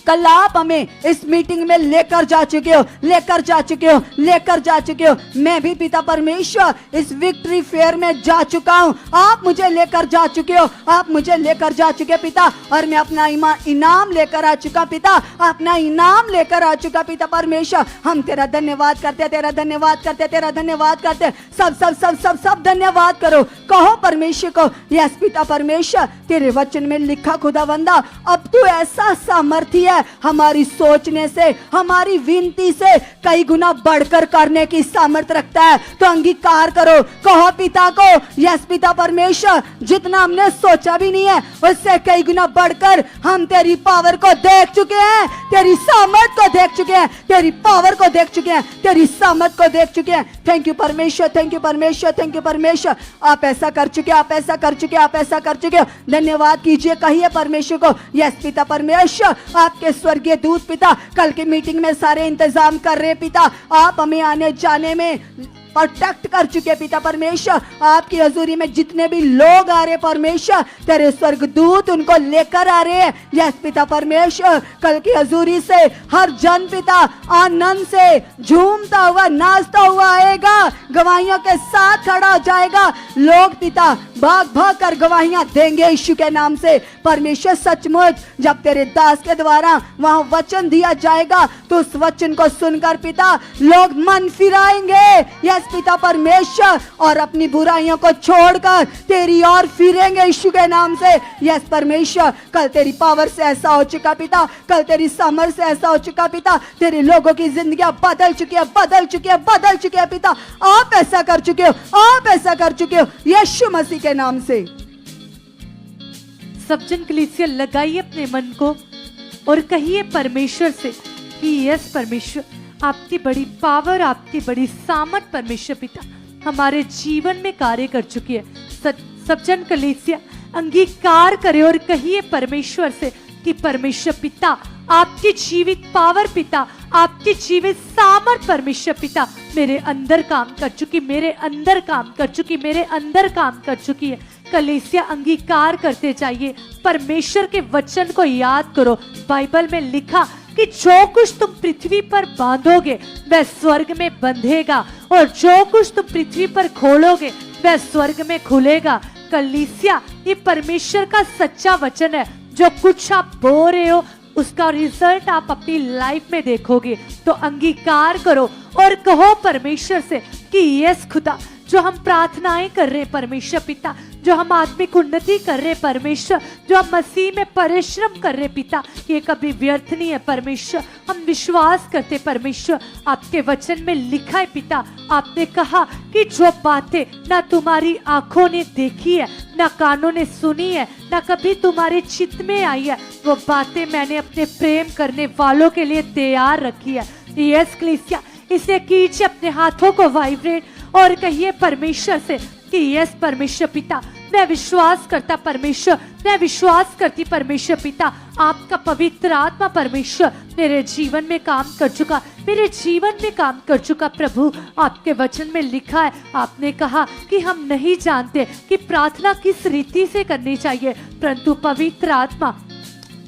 कल आप हमें इस मीटिंग में लेकर जा चुके हो, लेकर जा चुके हो, लेकर जा चुके हो। मैं भी पिता परमेश्वर इस विक्ट्री फेयर में जा चुका हूँ। आप मुझे लेकर जा चुके हो, आप मुझे लेकर जा चुके पिता, और मैं अपना इनाम लेकर आ चुका पिता, अपना इनाम लेकर आ चुका पिता परमेश्वर। हम तेरा धन्यवाद करते, तेरा धन्यवाद करते, तेरा धन्यवाद करते। सब सब सब सब सब धन्यवाद करो, कहो परमेश्वर को, यस पिता परमेश्वर, तेरे वचन में लिखा खुदावंदा, अब तू ऐसा सामर्थी है, हमारी सोचने से, हमारी विनती से कई गुना बढ़कर करने की सामर्थ रखता है। तो अंगीकार करो, कहो पिता को, यस पिता परमेश्वर, जितना हमने सोचा भी नहीं है उससे कई गुना बढ़कर हम तेरी पावर को देख चुके हैं, तेरी सामर्थ को देख चुके हैं, तेरी पावर को देख चुके हैं, तेरी सामर्थ को देख चुके हैं। थैंक यू परमेश्वर, थैंक यू परमेश्वर, थैंक यू परमेश्वर। आप ऐसा कर चुके, आप ऐसा कर चुके, आप ऐसा कर चुके हो। धन्यवाद कीजिए, कहिए परमेश्वर को, यस पिता परमेश्वर, आपके स्वर्गीय दूत पिता कल की मीटिंग में सारे इंतजाम कर रहे पिता, आप हमें आने जाने में प्रोटेक्ट कर चुके पिता परमेश्वर। आपकी हजूरी में जितने भी लोग आ रहे परमेश्वर, तेरे स्वर्गदूत उनको लेकर आ रहे हैं। यस पिता परमेश्वर, कल की हजूरी से हर जन पिता आनंद से झूमता हुआ, नाचता हुआ आएगा, गवाहियों के साथ खड़ा हो जाएगा। लोग पिता भाग भाग कर गवाहियां देंगे यीशु के नाम से। परमेश्वर सचमुच जब तेरे दास के द्वारा वहां वचन दिया जाएगा तो उस वचन को सुनकर पिता लोग मन फिराएंगे, यस पिता परमेश्वर, और अपनी बुराइयों को छोड़कर तेरी ओर फिरेंगे यीशु के नाम से। यस परमेश्वर, कल तेरी पावर से ऐसा हो चुका पिता, कल तेरी सामर्थ से ऐसा हो चुका पिता, तेरे लोगों की जिंदगियां बदल चुकी है, बदल चुकी है, बदल चुकी है पिता। आप ऐसा कर चुके हो, आप ऐसा कर चुके हो यीशु मसीह के नाम से। सब जन कलीसिया लगाइए अपने मन को और कहिए परमेश्वर से कि यस परमेश्वर, आपकी बड़ी पावर, आपकी बड़ी सामर्थ परमेश्वर पिता हमारे जीवन में कार्य कर चुकी है। सब जन कलीसिया अंगीकार करे और कहिए परमेश्वर से कि परमेश्वर पिता आपकी जीवित पावर पिता, आपकी जीवित सामर्थ परमेश्वर पिता मेरे अंदर काम कर चुकी, मेरे अंदर काम कर चुकी, मेरे अंदर काम कर चुकी है। कलीसिया अंगीकार करते जाइए, परमेश्वर के वचन को याद करो। बाइबल में लिखा कि जो कुछ तुम पृथ्वी पर बांधोगे वह स्वर्ग में बंधेगा, और जो कुछ तुम पृथ्वी पर खोलोगे वह स्वर्ग में खुलेगा। कलीसिया ये परमेश्वर का सच्चा वचन है। जो कुछ आप बो रहे हो उसका रिजल्ट आप अपनी लाइफ में देखोगे। तो अंगीकार करो और कहो परमेश्वर से कि यस खुदा, जो हम प्रार्थनाएं कर रहे हैं परमेश्वर पिता, जो हम आत्मिक उन्नति कर रहे हैं परमेश्वर, जो हम मसीह में परिश्रम कर रहे पिता, ये कभी व्यर्थ नहीं है परमेश्वर। हम विश्वास करते परमेश्वर, आपके वचन में लिखा है पिता, आपने कहा कि जो बातें ना तुम्हारी आंखों ने देखी है, ना कानों ने सुनी है, ना कभी तुम्हारे चित्त में आई है, वो बातें मैंने अपने प्रेम करने वालों के लिए तैयार रखी है। यस कलीसिया, इसे कीजिए अपने हाथों को वाइब्रेट और कहिए परमेश्वर से कि यस परमेश्वर पिता, मैं विश्वास करता परमेश्वर, मैं विश्वास करती परमेश्वर पिता, आपका पवित्र आत्मा परमेश्वर मेरे जीवन में काम कर चुका, मेरे जीवन में काम कर चुका। प्रभु आपके वचन में लिखा है, आपने कहा कि हम नहीं जानते कि प्रार्थना किस रीति से करनी चाहिए, परंतु पवित्र आत्मा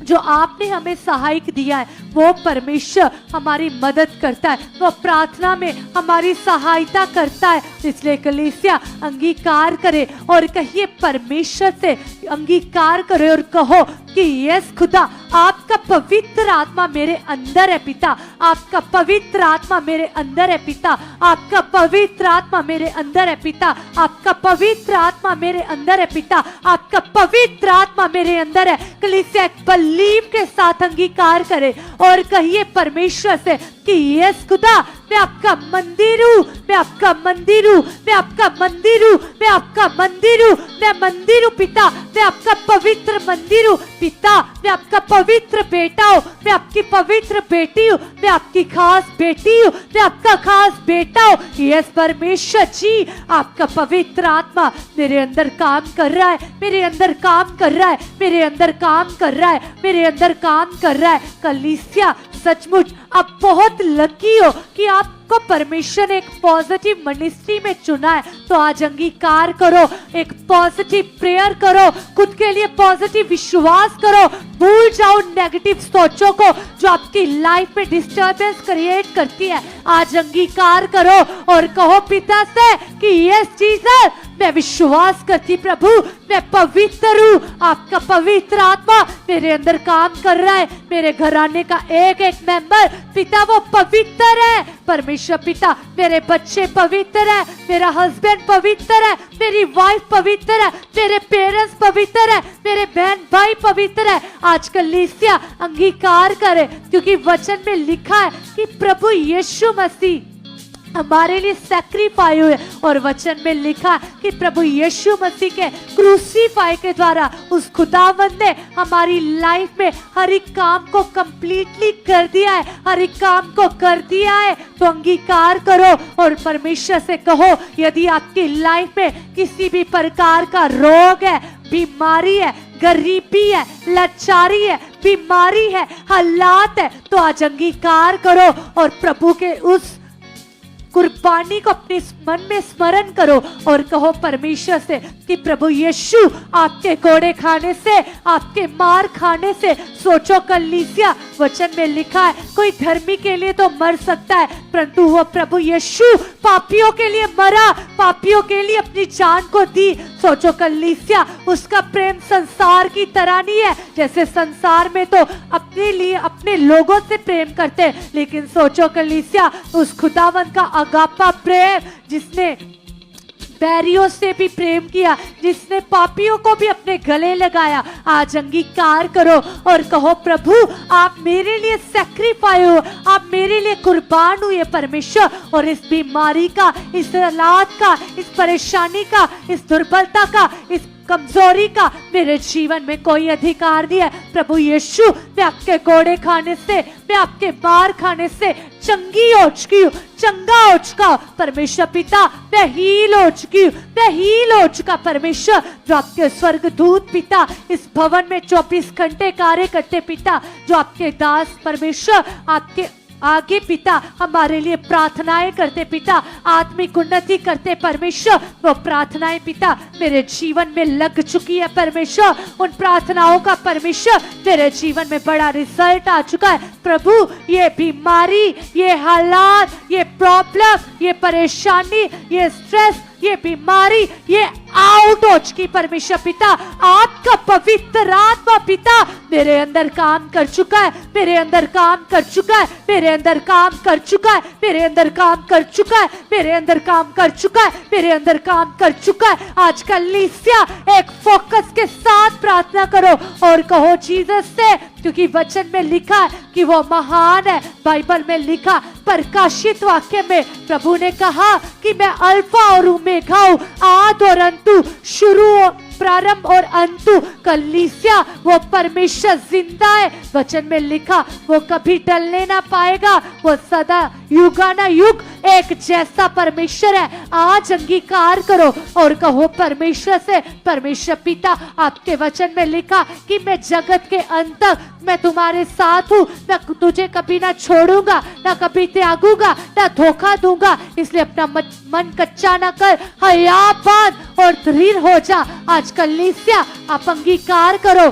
जो आपने हमें सहायक दिया है वो परमेश्वर हमारी मदद करता है, वो प्रार्थना में हमारी सहायता करता है। इसलिए कलीसिया अंगीकार करे और कहिए परमेश्वर से, अंगीकार करे और कहो कि यस खुदा, आपका पवित्र आत्मा मेरे अंदर है पिता, आपका पवित्र आत्मा मेरे अंदर है पिता, आपका पवित्र आत्मा मेरे अंदर है पिता, आपका पवित्र आत्मा मेरे अंदर है पिता, आपका पवित्र आत्मा मेरे अंदर है। कलीसिया बलीव के साथ अंगीकार करे और कहिए परमेश्वर से कि यस खुदा, मैं आपका मंदिर हूँ, मैं आपका मंदिर हूँ, मैं आपका मंदिर हूँ, मैं आपका मंदिर हूँ, मैं मंदिर हूँ पिता, मैं आपका पवित्र मंदिर हूँ पिता, मैं आपका पवित्र बेटा हूँ, मैं आपकी पवित्र बेटी हूँ, मैं आपकी खास बेटी हूँ, मैं आपका खास बेटा हूँ। यस परमेश्वर जी, आपका पवित्र आत्मा मेरे अंदर काम कर रहा है, मेरे अंदर काम कर रहा है, मेरे अंदर काम कर रहा है, मेरे अंदर काम कर रहा है। कलीसिया सचमुच आप बहुत लकी हो कि आपको परमेश्वर ने एक पॉजिटिव मिनिस्ट्री में चुना है। तो आज अंगीकार करो, एक पॉजिटिव प्रेयर करो, खुद के लिए पॉजिटिव विश्वास करो, भूल जाओ नेगेटिव सोचों को जो आपकी लाइफ में डिस्टर्बेंस क्रिएट करती है। आज अंगीकार करो और कहो पिता से कि यस जीसस, मैं विश्वास करती प्रभु, मैं पवित्र हूँ, आपका पवित्र आत्मा मेरे अंदर काम कर रहा है। मेरे घराने का एक एक मेंबर पिता वो पवित्र है। परमेश्वर पिता, मेरे बच्चे पवित्र है, मेरा हस्बैंड पवित्र है, मेरी वाइफ पवित्र है, मेरे पेरेंट्स पवित्र है, मेरे बहन भाई पवित्र है। आजकल लीसिया अंगीकार करे, क्योंकि वचन में लिखा है कि प्रभु यीशु मसीह हमारे लिए सैक्रिफाई हुए, और वचन में लिखा कि प्रभु यीशु मसीह के क्रूसीफाई के द्वारा उस खुदावंद ने हमारी लाइफ में हर एक काम को कंप्लीटली कर दिया है, हर एक काम को कर दिया है। तो अंगीकार करो और परमेश्वर से कहो, यदि आपकी लाइफ में किसी भी प्रकार का रोग है, बीमारी है, गरीबी है, लाचारी है, बीमारी है, हालात है, तो आज अंगीकार करो और प्रभु के उस कुर्बानी को अपने मन में स्मरण करो और कहो परमेश्वर से कि प्रभु यीशु, आपके कोड़े खाने से, आपके मार खाने से, सोचो कलीसिया, वचन में लिखा है कोई धर्मी के लिए तो मर सकता है, परंतु वो प्रभु यीशु पापियों के लिए मरा, पापियों के लिए अपनी जान को दी। सोचो कलीसिया, उसका प्रेम संसार की तरह नहीं है। जैसे संसार में तो अपने लिए अपने लोगों से प्रेम करते हैं, लेकिन सोचो कलीसिया, उस खुदावंत का अगापा प्रेम, जिसने बैरियों से भी प्रेम किया, जिसने पापियों को भी अपने गले लगाया। आज अंगीकार करो और कहो प्रभु, आप मेरे लिए सैक्रिफाई हो, आप मेरे लिए कुर्बान हुए परमेश्वर, और इस बीमारी का, इस हालात का, इस परेशानी का, इस दुर्बलता का, इस कमजोरी का मेरे जीवन में कोई अधिकार नहीं है। प्रभु यीशु, मैं आपके कोड़े खाने से, मैं आपके मार खाने से चंगी हो चुकी हूँ, चंगा हो चुका हूँ परमेश्वर पिता, मैं हील हो चुकी हूँ, मैं हील हो चुका परमेश्वर। जो आपके स्वर्गदूत पिता इस भवन में 24 घंटे कार्य करते पिता, जो आपके दास परमेश्वर आपके आगे पिता हमारे लिए प्रार्थनाएं करते पिता, आत्मिक उन्नति करते परमेश्वर, वो प्रार्थनाएं पिता मेरे जीवन में लग चुकी है परमेश्वर। उन प्रार्थनाओं का परमेश्वर मेरे जीवन में बड़ा रिजल्ट आ चुका है प्रभु। ये बीमारी, ये हालात, ये प्रॉब्लम, ये परेशानी, ये स्ट्रेस, ये बीमारी, ये आउट हो चुकी परमेश्वर पिता। आपका पवित्र आत्मा पिता मेरे अंदर काम कर चुका है, मेरे अंदर काम कर चुका है, मेरे अंदर काम कर चुका है, मेरे अंदर काम कर चुका है, मेरे अंदर काम कर चुका है, मेरे अंदर काम कर चुका है। आजकल लीसिया एक फोकस के साथ प्रार्थना करो और कहो जीसस से, क्योंकि वचन में लिखा है कि वो महान है। बाइबल में लिखा प्रकाशित वाक्य में प्रभु ने कहा कि मैं अल्फा और ओमेगा हूँ, आदि और अंतु, शुरू, प्रारंभ और अंतु। कलीसिया, वो परमेश्वर जिंदा है। वचन में लिखा वो कभी टलने ना पाएगा, वो सदा युगाना युग एक जैसा परमेश्वर है। आज अंगीकार करो और कहो परमेश्वर से, परमेश्वर पिता, आपके वचन में लिखा कि मैं जगत के अंत तक मैं तुम्हारे साथ हूँ, मैं तुझे कभी ना छोड़ूंगा, ना कभी त्यागूंगा, ना धोखा दूंगा। इसलिए अपना मन कच्चा ना कर, हया बांध और दृढ़ हो जा। आज कलीसिया, आप अंगीकार करो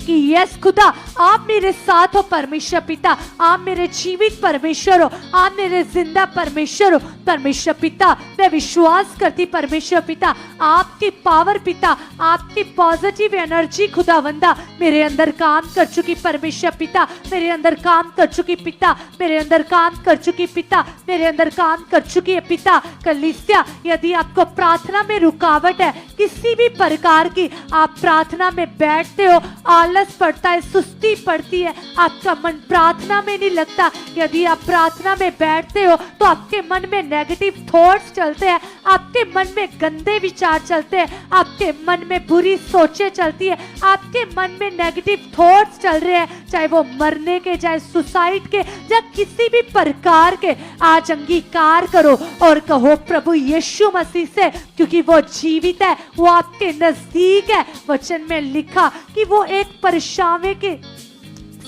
कि यस खुदा, आप मेरे साथ हो परमेश्वर पिता, आप मेरे जीवित परमेश्वर हो, आप मेरे जिंदा परमेश्वर हो परमेश्वर पिता। मैं विश्वास करती परमेश्वर पिता, आपकी पावर पिता, आपकी पॉजिटिव एनर्जी खुदावंदा मेरे अंदर काम कर चुकी परमेश्वर पिता, मेरे अंदर काम कर चुकी पिता, मेरे अंदर काम कर चुकी पिता, मेरे अंदर काम कर चुकी है पिता। कलीसिया, यदि आपको प्रार्थना में रुकावट है किसी भी प्रकार की, आप प्रार्थना में बैठते हो, आलस पड़ता है, सुस्ती पड़ती है, आपका मन प्रार्थना में नहीं लगता, यदि आप प्रार्थना में बैठते हो तो आपके मन में नेगेटिव थॉट्स चलते हैं, आपके मन में गंदे विचार चलते हैं, आपके मन में बुरी सोचें चलती है, आपके मन में नेगेटिव थॉट्स चल रहे हैं, चाहे वो मरने के, चाहे सुसाइड के, या किसी भी प्रकार के। आज अंगीकार करो और कहो प्रभु यीशु मसीह से, क्योंकि वो जीवित है, वो आपके नजदीक है। वचन में लिखा कि वो एक परछावे के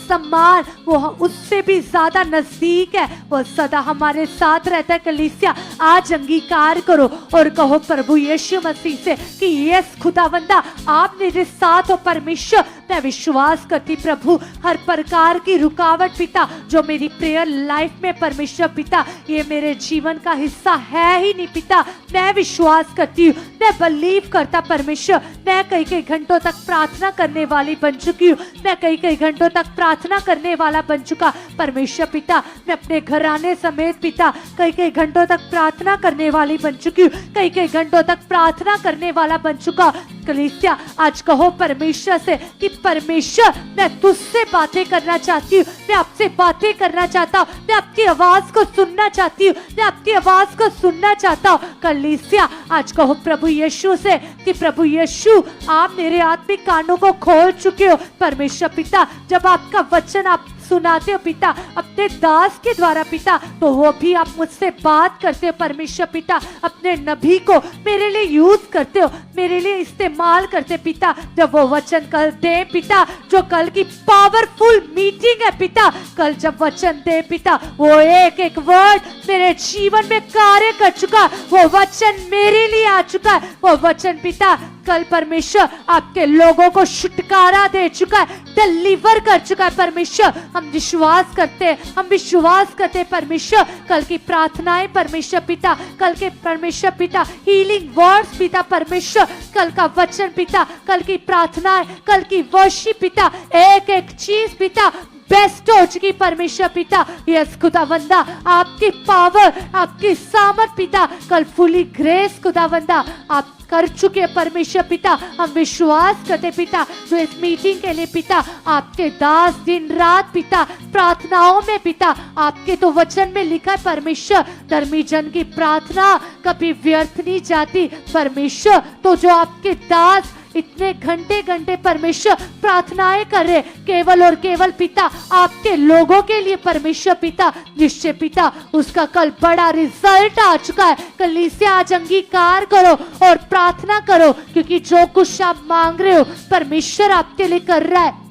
सम्मान वो उससे भी ज्यादा नजदीक है, वो सदा हमारे साथ रहता है। कलीसिया आज अंगीकार करो और कहो प्रभु यीशु मसीह से कि यस खुदावंदा आप मेरे साथ हो परमेश्वर। मैं विश्वास करती प्रभु हर प्रकार की रुकावट पिता जो मेरी प्रेयर लाइफ में परमेश्वर पिता ये मेरे जीवन का हिस्सा है ही नहीं पिता, मैं विश्वास करती हूँ, मैं बिलीव करता परमेश्वर। मैं कई घंटों तक प्रार्थना करने वाली बन चुकी हूँ, मैं कई घंटों तक प्रार्थना करने वाला बन चुका परमेश्वर पिता। मैं अपने घराने समेत पिता कई घंटों तक प्रार्थना करने वाली बन चुकी हूँ, कई घंटों तक प्रार्थना करने वाला बन चुका। कलीसिया आज कहो परमेश्वर से कि परमेश्वर मैं तुझसे बातें करना चाहती हूँ, मैं आपसे बातें करना चाहता हूँ, मैं आपकी आवाज को सुनना चाहती हूँ, मैं आपकी आवाज को सुनना चाहता हूँ। कलीसिया आज कहो प्रभु यीशु से कि प्रभु यीशु आप मेरे आत्मिक कानों को खोल चुके हो परमेश्वर पिता। जब आपका वचन आप सुनाते हो पिता अपने दास के द्वारा पिता, तो वो भी आप मुझसे बात करते हो परमेश्वर पिता। अपने नबी को मेरे लिए यूज करते हो, मेरे लिए इस्तेमाल करते पिता। जब वो वचन कल दे पिता, जो कल की पावरफुल मीटिंग है पिता, कल जब वचन दे पिता, वो एक वर्ड मेरे जीवन में कार्य कर चुका, वो वचन मेरे लिए आ चुका है। वो वचन पिता कल परमेश्वर आपके लोगों को छुटकारा दे चुका है, डिलीवर कर चुका है परमेश्वर। हम विश्वास करते हैं, हम विश्वास करते हैं परमेश्वर। कल की प्रार्थनाएं परमेश्वर पिता, कल के परमेश्वर पिता हीलिंग वर्ड्स पिता परमेश्वर, कल का वचन पिता, कल की प्रार्थनाएं, कल की वर्शिप पिता, एक चीज पिता बेस्ट हो चुकी परमेश्वर पिता। यस खुदावंदा आपकी पावर, आपकी सामर्थ पिता, कल फुली ग्रेस खुदावंदा आप कर चुके परमेश्वर पिता। हम विश्वास करते पिता जो इस मीटिंग के लिए पिता आपके दास दिन रात पिता प्रार्थनाओं में पिता, आपके तो वचन में लिखा है परमेश्वर धर्मी जन की प्रार्थना कभी व्यर्थ नहीं जाती परमेश्वर। तो जो आपके दास इतने घंटे परमेश्वर प्रार्थनाएं कर रहे केवल और केवल पिता आपके लोगों के लिए परमेश्वर पिता, निश्चय पिता उसका कल बड़ा रिजल्ट आ चुका है। कलीसिया आज अंगीकार करो और प्रार्थना करो, क्योंकि जो कुछ आप मांग रहे हो परमेश्वर आपके लिए कर रहा है।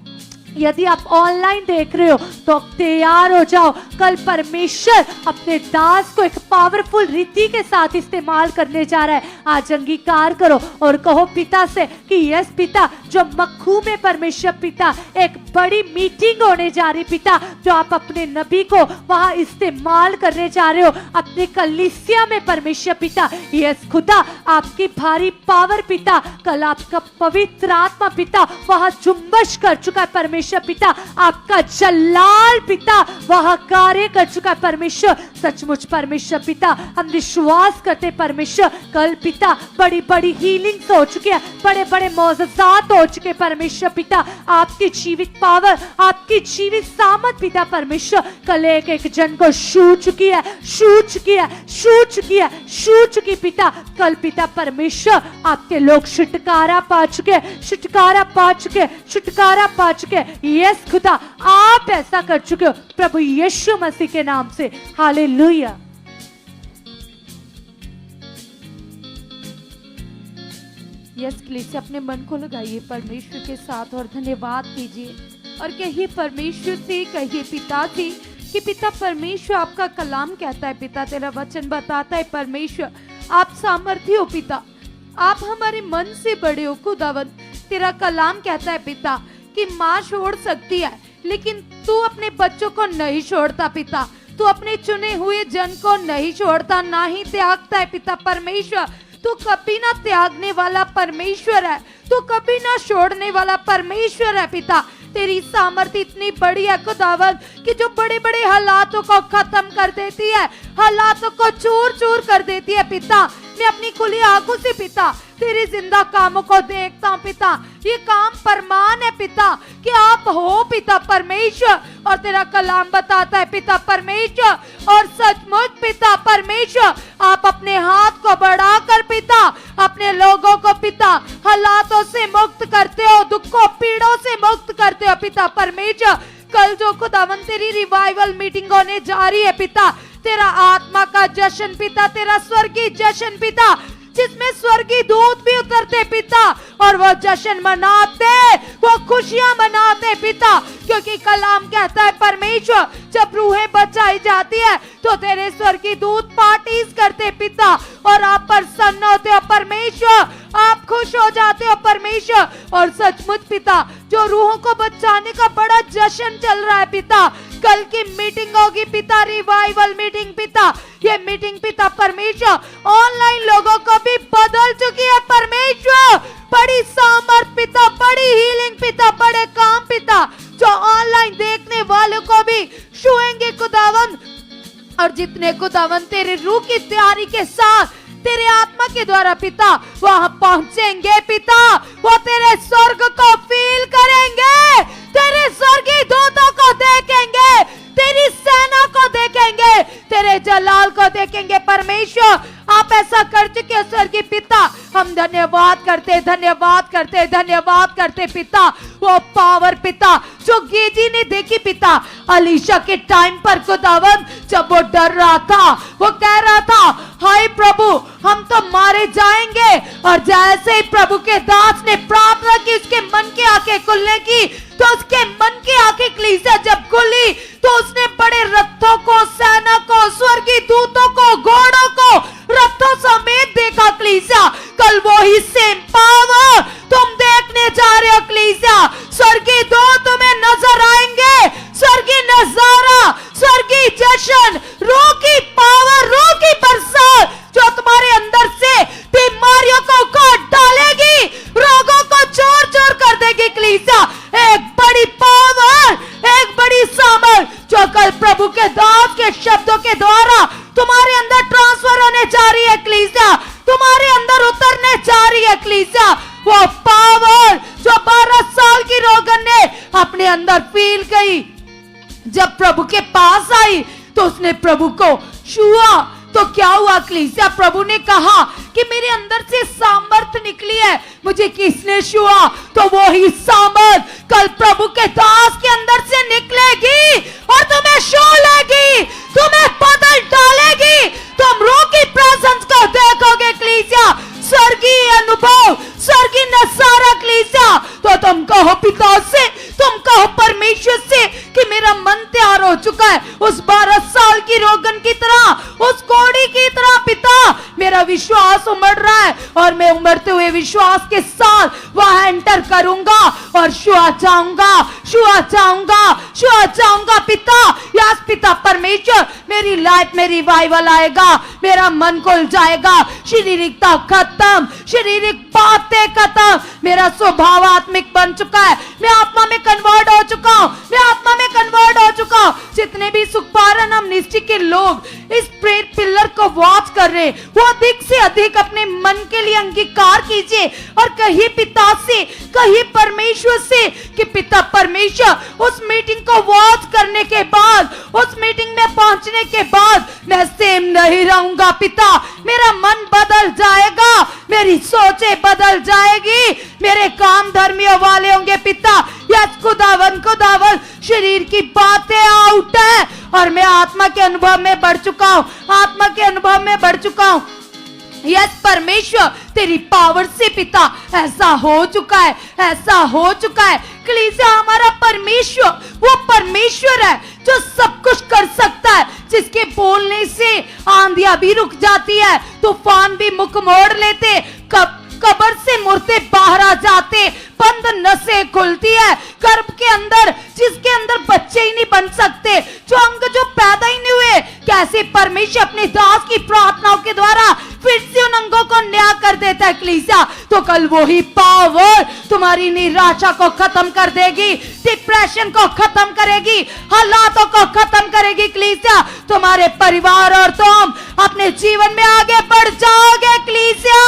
यदि आप ऑनलाइन देख रहे हो तो तैयार हो जाओ, कल परमेश्वर अपने दास को एक पावरफुल रीति के साथ इस्तेमाल करने जा रहा है। आज अंगीकार करो और कहो पिता से कि यस पिता, जो मक्खू में परमेश्वर पिता एक बड़ी मीटिंग होने जा रही पिता, जो आप अपने नबी को वहां इस्तेमाल करने जा रहे हो अपने कलीसिया में परमेश्वर पिता। यस खुदा आपकी भारी पावर पिता, कल आपका पवित्र आत्मा पिता वहां जुम्बश कर चुका है परमेश्वर पिता, आपका जलाल पिता वह कार्य कर चुका है परमेश्वर। सचमुच परमेश्वर पिता हम विश्वास करते परमेश्वर कल पिता बड़ी बड़ी हीलिंग्स हो चुकी है, बड़े बड़े मौजज़ात हो चुके परमेश्वर पिता। आपकी जीवित पावर, आपकी जीवित सामर्थ पिता परमेश्वर कल एक जन को छू चुकी है, छू चुकी है, छू चुकी है, छू चुकी पिता। कल पिता परमेश्वर आपके लोग छुटकारा पा चुके, छुटकारा पा चुके, छुटकारा पा चुके। यस खुदा आप ऐसा कर चुके हो प्रभु यीशु मसीह के नाम से, हालेलुया। यस कलीसिया अपने मन को लगाइए परमेश्वर के साथ और धन्यवाद कीजिए और कहिए परमेश्वर से, कहिए पिता से कि पिता परमेश्वर आपका कलाम कहता है पिता, तेरा वचन बताता है परमेश्वर आप सामर्थ्य हो पिता, आप हमारे मन से बड़े हो खुदावन। तेरा कलाम कहता है पिता कि माँ छोड़ सकती है लेकिन तू अपने बच्चों को नहीं छोड़ता पिता, तू अपने चुने हुए जन को नहीं छोड़ता, ना ही त्यागता है पिता परमेश्वर। तू कभी ना त्यागने वाला परमेश्वर है, तू कभी ना छोड़ने वाला परमेश्वर है पिता। तेरी सामर्थ्य इतनी बड़ी है खुदावन कि जो बड़े बड़े हालातों को खत्म कर देती है, हालातों को चूर चूर कर देती है पिता। मैं अपनी खुली आंखों से पिता तेरे जिंदा कामों को देखता हूँ पिता, ये काम प्रमाण है पिता कि आप हो पिता परमेश्वर, और तेरा कलाम बताता है पिता परमेश्वर, और सचमुच पिता परमेश्वर आप अपने हाथ को बढ़ाकर पिता अपने लोगों को पिता हालातों से मुक्त करते हो, दुखों पीड़ों से मुक्त करते हो पिता परमेश्वर। कल जो खुदावन तेरी रिवाइवल मीटिंग होने जा रही है पिता, तेरा आत्मा का जश्न पिता, तेरा स्वर्गीय जश्न पिता जिसमें स्वर्गीय दूत भी उतरते पिता, और वो जश्न मनाते, वो खुशियां मनाते पिता, क्योंकि कलाम कहता है परमेश्वर जब रूहें बचाई जाती है तो तेरे स्वर्गीय दूत पार्टीज करते पिता, और आप प्रसन्न होते हो परमेश्वर, आप खुश हो जाते हो परमेश्वर। और सचमुच पिता, जो रूहों को बचाने का बड़ा जश्न चल रहा है पिता, कल की मीटिंग होगी पिता, रिवाइवल मीटिंग पिता, ये मीटिंग पिता परमेश्वर ऑनलाइन लोगों को भी बदल चुकी है परमेश्वर, बड़ी सामर्थ पिता, बड़ी हीलिंग पिता, बड़े काम पिता, जो ऑनलाइन देखने वालों को भी छुएंगे खुदावन, और जितने खुदावन तेरे रूह की तैयारी के साथ तेरे आत्मा के द्वारा पिता वहां पहुंचेंगे पिता, वो तेरे स्वर्ग को फील करेंगे, तेरे स्वर्गीय दूतों को देखेंगे, तेरी सेना को देखेंगे, तेरे जलाल को देखेंगे परमेश्वर। आप ऐसा कर चुके हैं स्वर्गीय पिता, हम धन्यवाद करते धन्यवाद करते धन्यवाद करते पिता। वो पावर पिता जो गेजी ने देखी पिता अलीशा के टाइम पर खुदावन, जब वो डर रहा था, वो कह रहा था हाय प्रभु हम तो मारे जाएंगे, और जैसे ही प्रभु के दास ने प्रार्थना की उसके मन की आंखें खुलने की, तो उसके मन की आंखें कलीसिया जब खुली तो उसने बड़े रथों को, सेना को, स्वर्गीय दूतों को, घोड़ों को, रथों समेत देखा कलीसिया। कल वो ही सेम पावर तुम देखने जा रहे हो कलीसिया, स्वर्गीय दूत तुम्हें नजर आएंगे, स्वर्गीय नजारा, स्वर्गीय जश्न, रूह की पावर, रूह की बरसात जो तुम्हारे अंदर से बीमारियों को काट डालेगी, रोगों को चोर चोर कर देगी कलीसिया। एक बड़ी पावर, एक बड़ी सामर्थ जो कल प्रभु के दास के शब्दों के द्वारा तुम्हारे अंदर ट्रांसफर होने जा रही है कलीसिया, तुम्हारे अंदर उतरने जा रही है कलीसिया। वो पावर जो 12 साल की रोगन ने अपने अंदर फील की, जब प्रभु के पास आई तो उसने प्रभु को छुआ, तो क्या हुआ कलीसिया? प्रभु ने कहा कि मेरे अंदर से सामर्थ निकली है। मुझे किसने छुआ? तो वो ही सामर्थ कल प्रभु के दास के अंदर से निकलेगी और तुम्हें छू लेगी, तुम्हें बदल डालेगी, तुम रूह की प्रेजेंस को देखोगे कलीसिया, स्वर्गीय अनुभव, स्वर्गीय नजारा कलीसिया। तो तुम कहो पिता से, तुम कहो परमेश्वर से कि मेरा मन तैयार हो चुका है, उस 12 साल की रोगन की तरह, उस कोड़ी की तरह पिता मेरा विश्वास उमड़ रहा है, और मैं उमड़ते हुए विश्वास के साथ वहां एंटर करूंगा और छुआ जाऊंगा, छुआ जाऊंगा, छुआ जाऊंगा पिता। यस पिता परमेश्वर, मेरी लाइफ में रिवाइवल आएगा, मेरा मन खुल जाएगा, शारीरिकता खत्म, शारीरिक बातें खत्म, मेरा स्वभाव आत्मिक बन चुका है, मैं आत्मा में कन्वर्ट हो चुका हूं, मैं आत्मा में कन्वर्ट हो चुका हूं। जितने भी सुखपारन हम निश्चय के लोग इस प्रेयर पिलर को वॉच कर रहे, वो अधिक से अधिक अपने मन के लिए अंगीकार कीजिए और कहिए पिता से, कहिए परमेश्वर से कि पिता परमेश्वर उस मीटिंग को वॉच करने के बाद, उस मीटिंग में पहुंचने के बाद मैं सेम नहीं रहूंगा पिता, मेरा मन बदल जाएगा, मेरी सोचें बदल जाएगी, मेरे काम धर्मियों वाले होंगे पिता। यस खुदावन, खुदावन शरीर की बातें आउट है और मैं आत्मा के अनुभव में बढ़ चुका हूं, आत्मा के अनुभव में बढ़ चुका हूं। यस परमेश्वर तेरी पावर से पिता ऐसा हो चुका है, ऐसा हो चुका है। कलीसिया हमारा परमेश्वर वो परमेश्वर है जो सब कुछ कर सकता है, जिसके बोलने से आंधियां भी रुक जाती है, तूफान भी मुख मोड़ लेते, कब्र से मुर्दे बाहर आ जाते, बंद नसें खुलती है, गर्भ के अंदर जिसके अंदर बच्चे ही नहीं बन सकते, जो अंग जो पैदा ही नहीं हुए, कैसे परमेश्वर अपने दास की प्रार्थनाओं के द्वारा फिर से उन अंगों को नया कर देता है कलीसिया। तो कल वही पावर तुम्हारी निराशा को खत्म कर देगी, डिप्रेशन को खत्म करेगी, हालातों को खत्म करेगी कलीसिया। तुम्हारे परिवार और तुम अपने जीवन में आगे बढ़ जाओगे कलीसिया।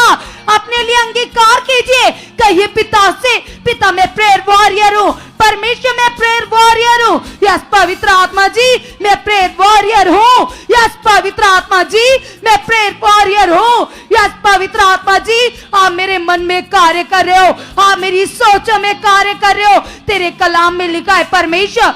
अपने लिए अंगीकार कीजिए, कहिए पिता से, पिता मैं प्रेयर वॉरियर हूँ, परमेश्वर मैं प्रेयर वॉरियर हूँ। यस पवित्र आत्मा जी मैं प्रेयर वॉरियर हूँ, यस पवित्र आत्मा जी मैं प्रेयर वॉरियर हूँ, यस पवित्र आत्मा जी आप मेरे मन में कार्य कर रहे हो, आप मेरी सोचों में कार्य कर रहे हो। तेरे कलाम में लिखा है परमेश्वर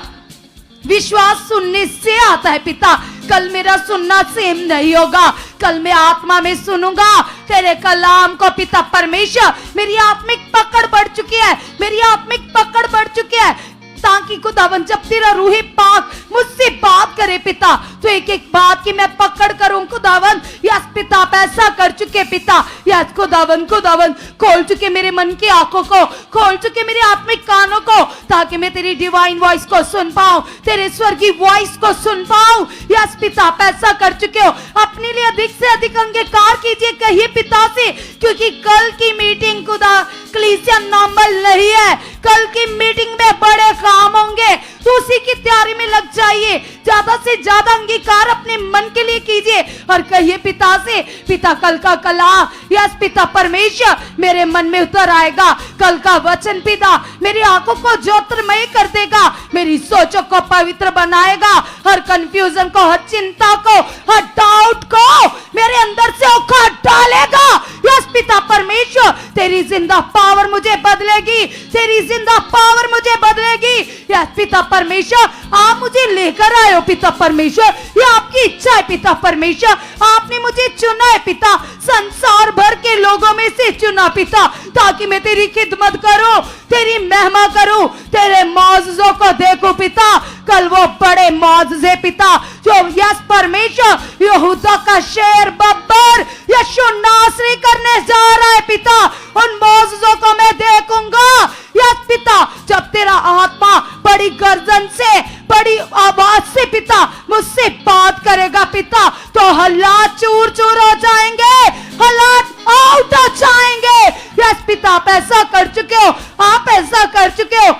विश्वास सुनने से आता है पिता, कल मेरा सुनना सेम नहीं होगा, कल मैं आत्मा में सुनूंगा तेरे कलाम को पिता परमेश्वर। मेरी आत्मिक पकड़ बढ़ चुकी है, मेरी आत्मिक पकड़ बढ़ चुकी है, ताकि खुदावन जब तेरा रूही पाक मुझसे बात करे पिता, तो एक एक बात की मैं पकड़ करूं खुदावन। यस पिता, आप ऐसा कर चुके पिता। यस खुदावन, खुदावन खोल चुके मेरे मन की आंखों को, खोल चुके मेरे आत्मिक कानों को, ताकि मैं तेरी डिवाइन वॉइस को सुन पाऊं, तेरे स्वर्गीय वॉइस को सुन पाऊं। यस पिता, आप ऐसा कर चुके हो। अपने लिए अधिक से अधिक अंगीकार कीजिए, कहिए पिता से, क्योंकि कल की मीटिंग खुदा कलीसिया नॉर्मल नहीं है। कल की मीटिंग में बड़े काम होंगे, तो उसी की तैयारी में लग जाइए। ज्यादा से ज्यादा अंगीकार अपने मन के लिए कीजिए और कहिए पिता से, पिता कल का कलाम, यस पिता परमेश्वर मेरे मन में उतर आएगा। कल का वचन पिता मेरी आंखों को ज्योतिर्मय कर देगा, मेरी सोचों को पवित्र बनाएगा, हर कंफ्यूजन को, हर चिंता को, हर डाउट को मेरे अंदर से उखाड़ डालेगा। यस पिता परमेश्वर, तेरी जिंदा पावर मुझे बदलेगी, तेरी जिंदा पावर मुझे बदलेगी। यस पिता परमेश्वर, आप मुझे लेकर आए हो पिता परमेश्वर, ये आपकी इच्छा है पिता परमेश्वर। आपने मुझे चुना है पिता, संसार भर के लोगों में से चुना पिता, ताकि मैं तेरी खिदमत करूं, तेरी महिमा करूं, तेरे मौजज़ों को देखूं पिता। कल वो बड़े मौजज़े पिता जो यस परमेश्वर यहूदा का शेर बब्बर यीशु नासरी करने जा रहा है पिता, उन मौजज़ों को मैं देखूंगा। यस पिता, जब तेरा आत्मा बड़ी गर्जन से, बड़ी आवाज से पिता मुझसे बात करेगा पिता, तो हालात चूर चूर हो जाएंगे, हालात आउट हो जाएंगे। यस पिता, आप ऐसा कर चुके हो, आप ऐसा कर चुके हो।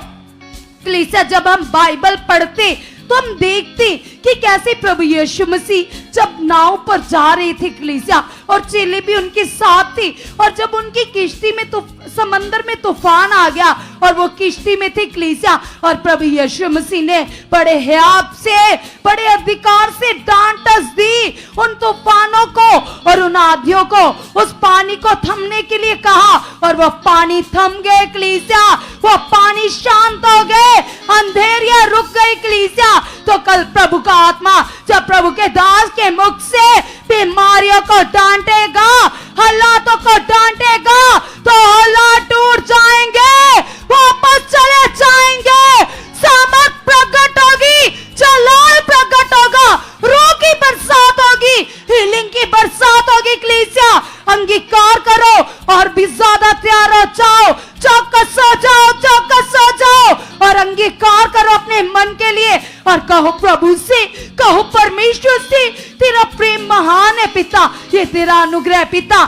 कलीसिया, जब हम बाइबल पढ़ते तो हम देखते कि कैसे प्रभु यीशु मसीह जब नाव पर जा रहे थे कलीसिया, और चेले भी उनके साथ थे, और जब उनकी किश्ती में तो समंदर में तूफान आ गया और वो किश्ती में थे कलीसिया, और प्रभु यीशु मसीह ने बड़े हियाब से, बड़े अधिकार से डांटस दी उन तूफानों को और उन आंधियों को, उस पानी को थमने के लिए कहा, और वो पानी थम गए कलीसिया, वो पानी शांत हो गए, अंधेरिया रुक गई कलीसिया। तो कल प्रभु का आत्मा जब प्रभु के दास के मुख से बीमारियों को डांटेगा, हालातों को डांटेगा, तो हालात टूट जाएंगे, वापस चले जाएंगे, सामर्थ प्रकट होगी, जलाल प्रकट होगा, रूह की बरसात होगी, हीलिंग की बरसात होगी कलीसिया। अंगीकार करो और भी ज्यादा तैयार हो जाओ, चौकस हो जाओ, चौकस हो जाओ, और अंगीकार करो अपने मन के लिए, और कहो प्रभु से, कहो परमेश्वर से, तेरा प्रेम महान है पिता, ये तेरा अनुग्रह है पिता,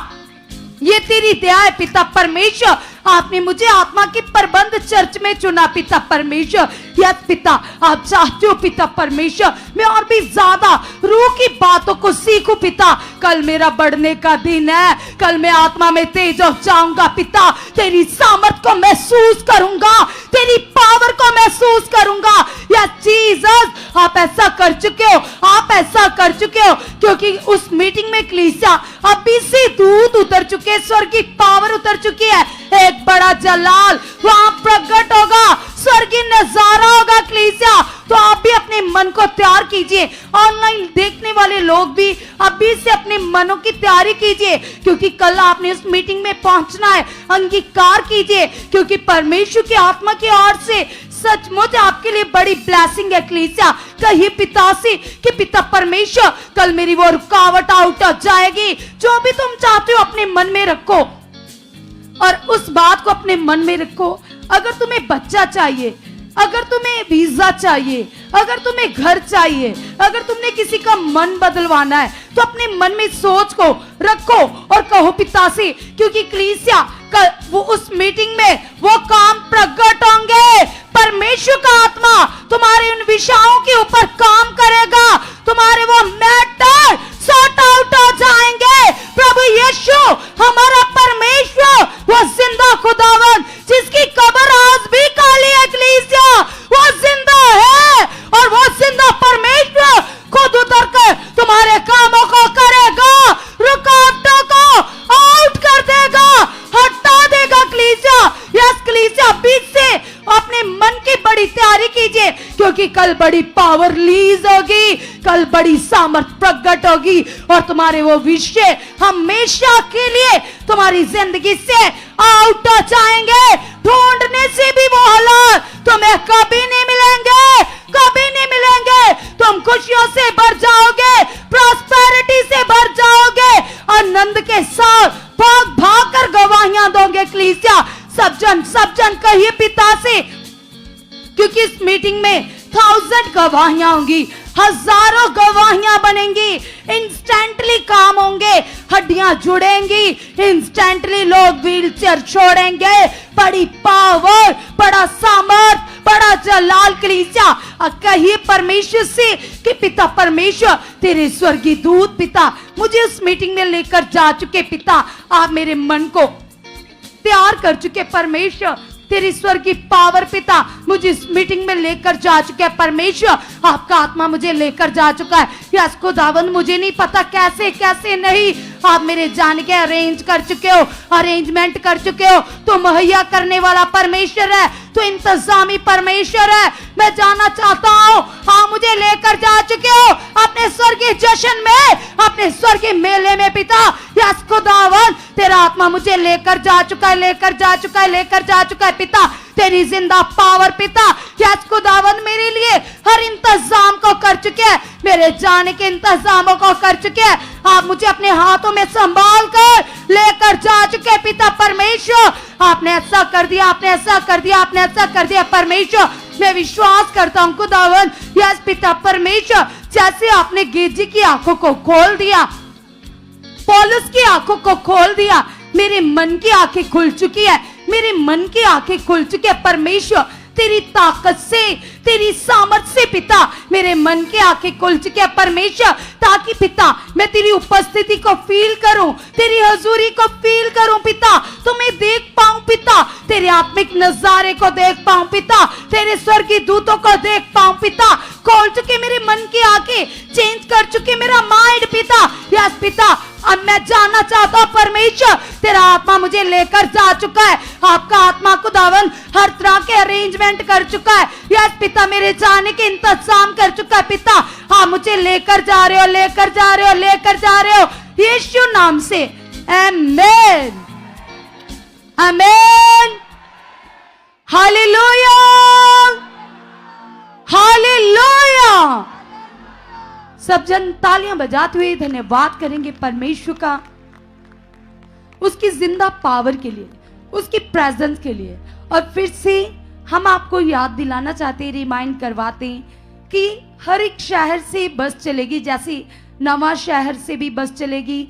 ये तेरी दया है पिता परमेश्वर। आपने मुझे आत्मा की प्रबंध चर्च में चुना पिता परमेश्वर। यस पिता, आप चाहते हो पिता परमेश्वर मैं और भी ज्यादा रूह की बातों को सीखूं पिता। कल मेरा बढ़ने का दिन है, कल मैं आत्मा में तेज हो जाऊंगा पिता, तेरी सामर्थ को महसूस करूंगा, तेरी पावर को महसूस करूंगा। यस जीसस, आप ऐसा कर चुके हो, आप ऐसा कर चुके हो, क्योंकि उस मीटिंग में कलीसिया अभी से दूध उतर चुके, स्वर्ग की पावर उतर चुकी है, एक बड़ा जलाल वहां प्रकट होगा, स्वर्गीय नजारा होगा कलीसिया। तो आप भी अपने मन को तैयार कीजिए, ऑनलाइन देखने वाले लोग भी अभी से अपने मनों की तैयारी कीजिए, क्योंकि कल आपने उस मीटिंग में पहुंचना है। अंगीकार कीजिए, क्योंकि परमेश्वर की आत्मा की ओर से सचमुच आपके लिए बड़ी ब्लेसिंग है कलीसिया। कहिए पिता से कि पिता परमेश्वर कल मेरी वो रुकावट आउट हो जाएगी, जो भी तुम चाहते हो अपने मन में रखो और उस बात को अपने मन में रखो। अगर तुम्हें बच्चा चाहिए, अगर तुम्हें वीजा चाहिए, अगर तुम्हें घर चाहिए, अगर तुमने किसी का मन बदलवाना है, तो अपने मन में सोच को रखो और कहो पिता से, क्योंकि कलीसिया वो उस मीटिंग में वो काम प्रकट होंगे। परमेश्वर का आत्मा तुम्हारे उन विषयों के ऊपर काम करेगा, तुम्हारे वो मैटर सॉर्ट आउट हो जाएंगे। प्रभु यीशु हमारा परमेश्वर, वो जिंदा खुदावन जिसकी कब्र आज भी खाली है कलीसिया, वो जिंदा है, और वो जिंदा परमेश्वर खुद उतर कर तुम्हारे कामों को करेगा, रुकावटों को आउट कर देगा, हटा देगा कलीसिया। यस कलीसिया, बीच से अपने मन की बड़ी तैयारी कीजिए, क्योंकि कल बड़ी पावर रिलीज होगी, कल बड़ी सामर्थ प्रकट होगी और तुम्हारे वो विषय हमेशा के लिए तुम्हारी जिंदगी से आउट हो जाएंगे। ढूंढने से भी वो हालात तुम्हें कभी नहीं मिलेंगे, कभी नहीं मिलेंगे। तुम खुशियों से भर जाओगे, प्रॉस्पेरिटी से भर जाओगे, आनंद के साथ भाग भाग कर गवाहियां दोगे। कलीसिया सब जन कहिए पिता से, क्योंकि इस मीटिंग में 1000 गवाहियां होंगी, हजारों गवाहियां बनेंगी, इंस्टेंटली काम होंगे, हड्डियां जुड़ेंगी, इंस्टेंटली लोग व्हील चेयर छोड़ेंगे। बड़ी पावर, बड़ा सामर्थ, बड़ा जलाल। कलीसिया कहिए परमेश्वर से कि पिता परमेश्वर, तेरे स्वर्गीय दूत पिता मुझे उस मीटिंग में लेकर जा चुके। पिता आप मेरे मन को तैयार कर चुके। परमेश्वर तेरी स्वर्गीय पावर पिता मुझे इस मीटिंग में लेकर जा चुका है। परमेश्वर आपका आत्मा मुझे लेकर जा चुका है। यस खुदावंद, मुझे नहीं पता कैसे कैसे नहीं, आप मेरे जाने के अरेंज कर चुके हो, अरेंजमेंट कर चुके हो। तो मुहैया करने वाला परमेश्वर है, तो इंतजामी परमेश्वर है। मैं जाना चाहता हूँ, हाँ मुझे लेकर जा चुके हो अपने स्वर्गीय जश्न में, अपने स्वर्गीय मेले में पिता। यस खुदावंद, तेरा आत्मा मुझे लेकर जा चुका है, लेकर जा चुका है, लेकर जा चुका है पिता। तेरी जिंदा पावर पिता यस खुदावंद मेरे लिए हर इंतजाम को कर चुके हैं, मेरे जाने के इंतजामों को कर चुके हैं। आप मुझे अपने हाथों में संभाल कर लेकर जा चुके पिता परमेश्वर। आपने ऐसा कर दिया, आपने ऐसा कर दिया, आपने ऐसा कर दिया परमेश्वर। मैं विश्वास करता हूँ खुदावंद, यस पिता परमेश्वर, जैसे आपने गेजी की आंखों को खोल दिया, पौलुस की आंखों को खोल दिया, मेरे मन की आंखें खुल चुकी है, मेरे मन की आंखें खुल चुकी है परमेश्वर। तेरी ताकत से, तेरी सामर्थ से पिता मेरे मन की आंखें खुल चुकी है परमेश्वर, ताकि पिता मैं तेरी उपस्थिति को फील करूं, तेरी हजूरी को फील करूं पिता, तुम्हें देख पाऊं पिता, तेरे आत्मिक नजारे को देख पाऊं पिता, तेरे स्वर्गीय दूतों को देख पाऊं पिता। खोल चुके मेरे मन की आंखें, चेंज कर चुके मेरा माइंड पिता। यस पिता, अब मैं जानना चाहता हूं परमेश्वर, तेरा आत्मा मुझे लेकर जा चुका है। आपका आत्मा खुदावन हर तरह के अरेंजमेंट कर चुका है। यस पिता, मेरे जाने के इंतजाम कर चुका है पिता। हाँ मुझे लेकर जा रहे हो, लेकर जा रहे हो, लेकर जा रहे हो यीशु नाम से। आमीन, आमीन, हालेलुया, हालेलुया। सब जन तालियां बजाते हुए धन्यवाद करेंगे परमेश्वर का, उसकी जिंदा पावर के लिए, उसकी प्रेजेंस के लिए। और फिर से हम आपको याद दिलाना चाहते हैं, रिमाइंड करवाते हैं कि हर एक शहर से बस चलेगी, जैसे नवा शहर से भी बस चलेगी,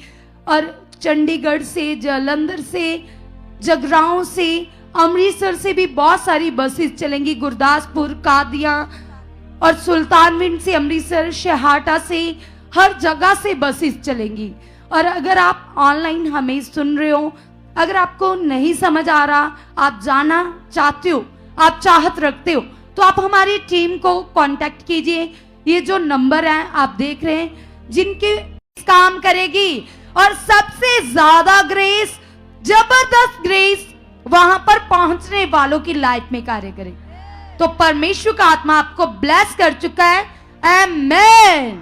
और चंडीगढ़ से, जालंधर से, जगरांव से, अमृतसर से भी बहुत सारी बसेस चलेंगी, गुरदासपुर, कादियां और सुल्तानविंड से, अमृतसर, शहाटा से, हर जगह से बसेस चलेंगी। और अगर आप ऑनलाइन हमें सुन रहे हो, अगर आपको नहीं समझ आ रहा, आप जाना चाहते हो, आप चाहत रखते हो, तो आप हमारी टीम को कांटेक्ट कीजिए। ये जो नंबर है आप देख रहे हैं, जिनके काम करेगी, और सबसे ज्यादा ग्रेस, जबरदस्त ग्रेस वहां पर पहुंचने वालों की लाइफ में कार्य करे। तो परमेश्वर का आत्मा आपको ब्लेस कर चुका है। आमीन।